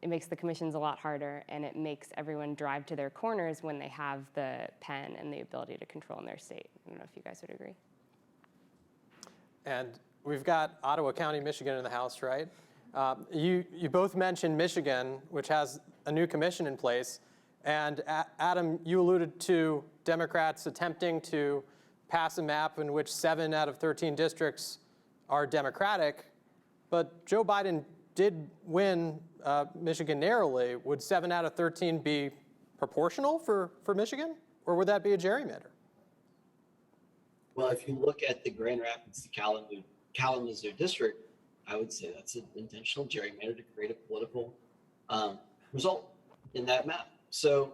Speaker 4: it makes the commissions a lot harder, and it makes everyone drive to their corners when they have the pen and the ability to control in their state. I don't know if you guys would agree.
Speaker 3: And we've got Ottawa County, Michigan in the House, right? You both mentioned Michigan, which has a new commission in place. And Adam, you alluded to Democrats attempting to pass a map in which 7 out of 13 districts are Democratic. But Joe Biden did win Michigan narrowly. Would 7 out of 13 be proportional for Michigan? Or would that be a gerrymander?
Speaker 11: Well, if you look at the Grand Rapids to Kalamazoo district, I would say that's an intentional gerrymander to create a political result in that map. So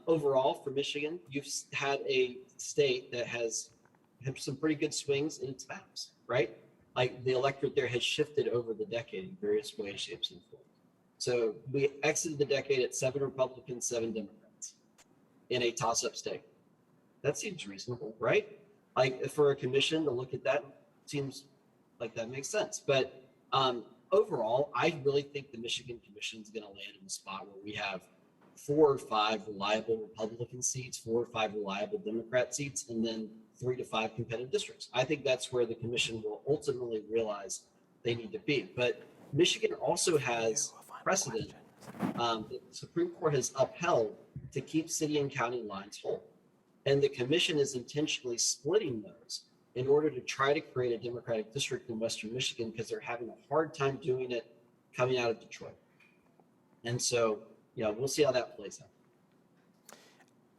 Speaker 11: overall for Michigan, you've had a state that has had some pretty good swings in its maps, right? Like the electorate there has shifted over the decade in various ways, shapes, and forms. So we exited the decade at 7 Republicans, 7 Democrats in a toss-up state. That seems reasonable, right? Like for a commission to look at that seems like that makes sense. But overall, I really think the Michigan Commission is going to land in a spot where we have 4 or 5 reliable Republican seats, 4 or 5 reliable Democrat seats, and then 3 to 5 competitive districts. I think that's where the commission will ultimately realize they need to be. But Michigan also has precedent. The Supreme Court has upheld to keep city and county lines whole. And the commission is intentionally splitting those in order to try to create a Democratic district in Western Michigan, because they're having a hard time doing it coming out of Detroit. And so, we'll see how that plays out.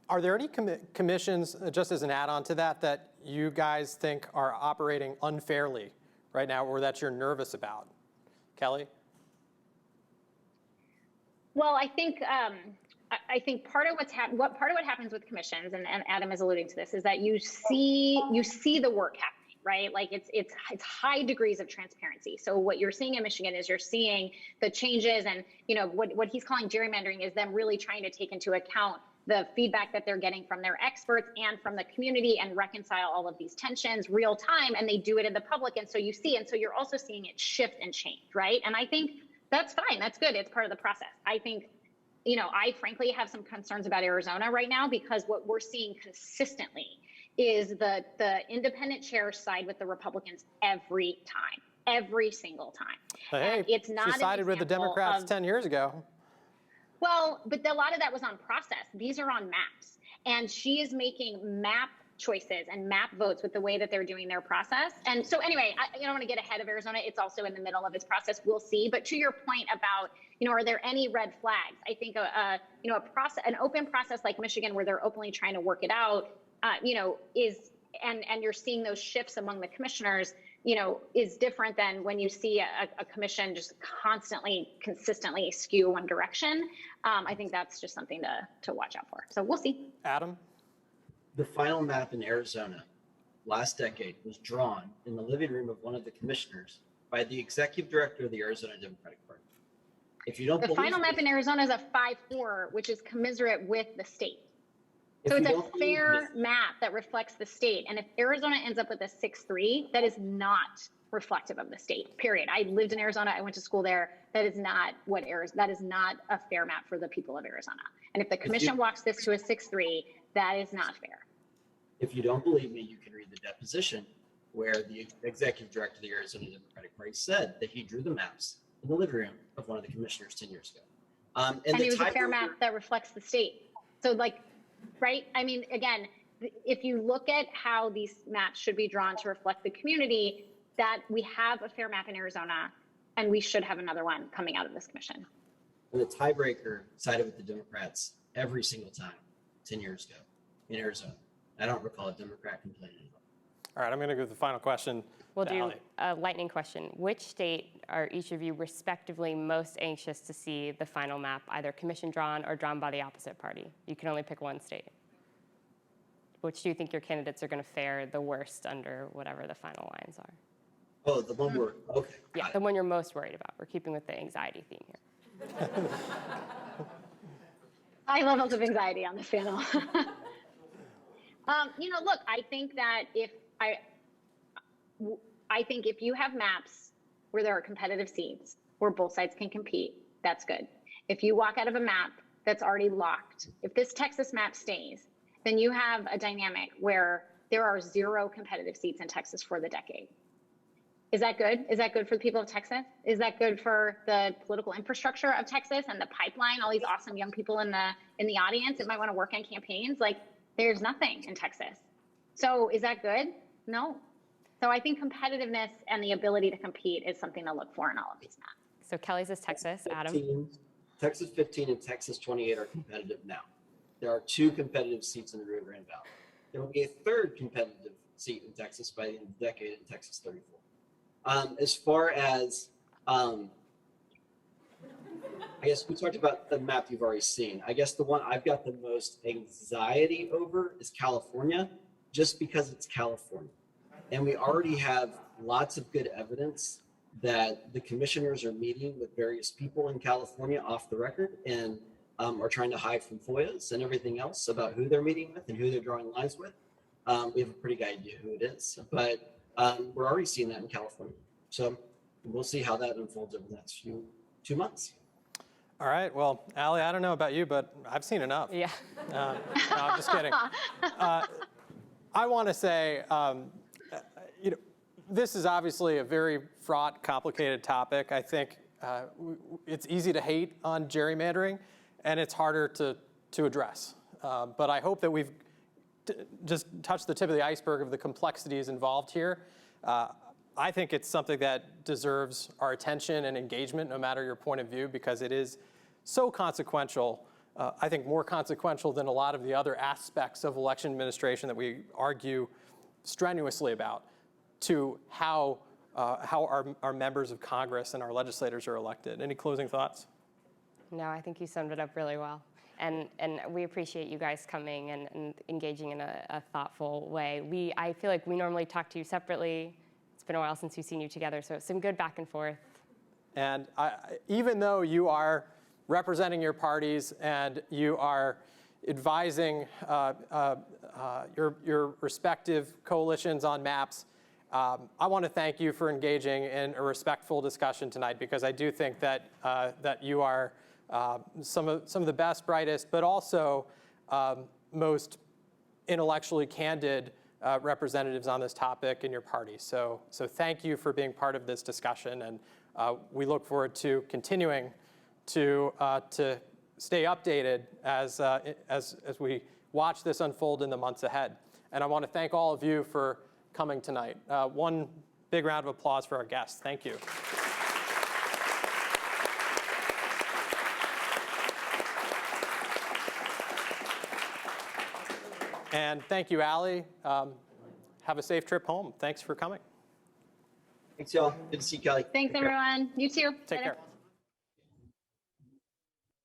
Speaker 3: Are there any commissions, just as an add-on to that, that you guys think are operating unfairly right now, or that you're nervous about? Kelly?
Speaker 6: Well, I think part of what happens with commissions, and Adam is alluding to this, is that you see the work happening, right? Like it's high degrees of transparency. So what you're seeing in Michigan is you're seeing the changes, and what he's calling gerrymandering is them really trying to take into account the feedback that they're getting from their experts and from the community and reconcile all of these tensions real time, and they do it in the public. And so you see, and so you're also seeing it shift and change, right? And I think that's fine, that's good, it's part of the process. I think, I frankly have some concerns about Arizona right now, because what we're seeing consistently is the independent chairs side with the Republicans every time, every single time.
Speaker 3: Hey,
Speaker 6: and it's not
Speaker 3: she sided with the Democrats 10 years ago.
Speaker 6: Well, but a lot of that was on process. These are on maps. And she is making map choices and map votes with the way that they're doing their process. And so anyway, I don't want to get ahead of Arizona. It's also in the middle of its process. We'll see. But to your point about, are there any red flags? I think an open process like Michigan, where they're openly trying to work it out, is, and you're seeing those shifts among the commissioners, is different than when you see a commission just consistently skew one direction. I think that's just something to watch out for. So we'll see.
Speaker 3: Adam?
Speaker 11: The final map in Arizona last decade was drawn in the living room of one of the commissioners by the executive director of the Arizona Democratic Party. If you don't
Speaker 6: The
Speaker 11: believe
Speaker 6: final map in Arizona is a 5-4, which is commensurate with the state. So it's a fair map that reflects the state. And if Arizona ends up with a 6-3, that is not reflective of the state, period. I lived in Arizona. I went to school there. That is not a fair map for the people of Arizona. And if the commission walks this to a 6-3, that is not fair.
Speaker 11: If you don't believe me, you can read the deposition where the executive director of the Arizona Democratic Party said that he drew the maps in the living room of one of the commissioners 10 years ago.
Speaker 6: And it was a fair map that reflects the state. So right? I mean, again, if you look at how these maps should be drawn to reflect the community, that we have a fair map in Arizona, and we should have another one coming out of this commission.
Speaker 11: And the tiebreaker sided with the Democrats every single time 10 years ago in Arizona. I don't recall a Democrat complaining.
Speaker 3: All right, I'm going to go to the final question.
Speaker 4: We'll do a lightning question. Which state are each of you respectively most anxious to see the final map either commission drawn or drawn by the opposite party? You can only pick one state. Which do you think your candidates are going to fare the worst under whatever the final lines are?
Speaker 11: Oh, the one we're, okay.
Speaker 4: Yeah, the one you're most worried about. We're keeping with the anxiety theme here.
Speaker 6: High levels of anxiety on this panel. Look, I think that I think if you have maps where there are competitive seats, where both sides can compete, that's good. If you walk out of a map that's already locked, if this Texas map stays, then you have a dynamic where there are 0 competitive seats in Texas for the decade. Is that good? Is that good for the people of Texas? Is that good for the political infrastructure of Texas and the pipeline, all these awesome young people in the audience that might want to work on campaigns? There's nothing in Texas. So is that good? No. So I think competitiveness and the ability to compete is something to look for in all of these maps.
Speaker 4: So Kelly's is Texas,
Speaker 11: 15,
Speaker 4: Adam?
Speaker 11: Texas 15 and Texas 28 are competitive now. There are 2 competitive seats in the Rio Grande Valley. There will be a 3rd competitive seat in Texas by the end of the decade in Texas 34. As far as, I guess we talked about the map you've already seen. I guess the one I've got the most anxiety over is California, just because it's California. And we already have lots of good evidence that the commissioners are meeting with various people in California off the record and are trying to hide from FOIAs and everything else about who they're meeting with and who they're drawing lines with. We have a pretty good idea who it is, but we're already seeing that in California. So we'll see how that unfolds over the next 2 months.
Speaker 3: All right, well, Allie, I don't know about you, but I've seen enough.
Speaker 4: Yeah.
Speaker 3: No, I'm just kidding. I want to say, this is obviously a very fraught, complicated topic. I think it's easy to hate on gerrymandering, and it's harder to address. But I hope that we've just touched the tip of the iceberg of the complexities involved here. I think it's something that deserves our attention and engagement, no matter your point of view, because it is so consequential. I think more consequential than a lot of the other aspects of election administration that we argue strenuously about, to how our members of Congress and our legislators are elected. Any closing thoughts?
Speaker 4: No, I think you summed it up really well. And we appreciate you guys coming and engaging in a thoughtful way. I feel like we normally talk to you separately. It's been a while since we've seen you together, so some good back and forth.
Speaker 3: And even though you are representing your parties and you are advising your respective coalitions on maps. I want to thank you for engaging in a respectful discussion tonight, because I do think that that you are some of the best, brightest, but also most intellectually candid representatives on this topic in your party. So thank you for being part of this discussion, and we look forward to continuing to stay updated as we watch this unfold in the months ahead. And I want to thank all of you for coming tonight. One big round of applause for our guests. Thank you. And thank you, Allie. Have a safe trip home. Thanks for coming.
Speaker 11: Thanks, y'all. Good to see you, Kelly.
Speaker 6: Thanks, everyone. You too.
Speaker 3: Take
Speaker 6: Later.
Speaker 3: care.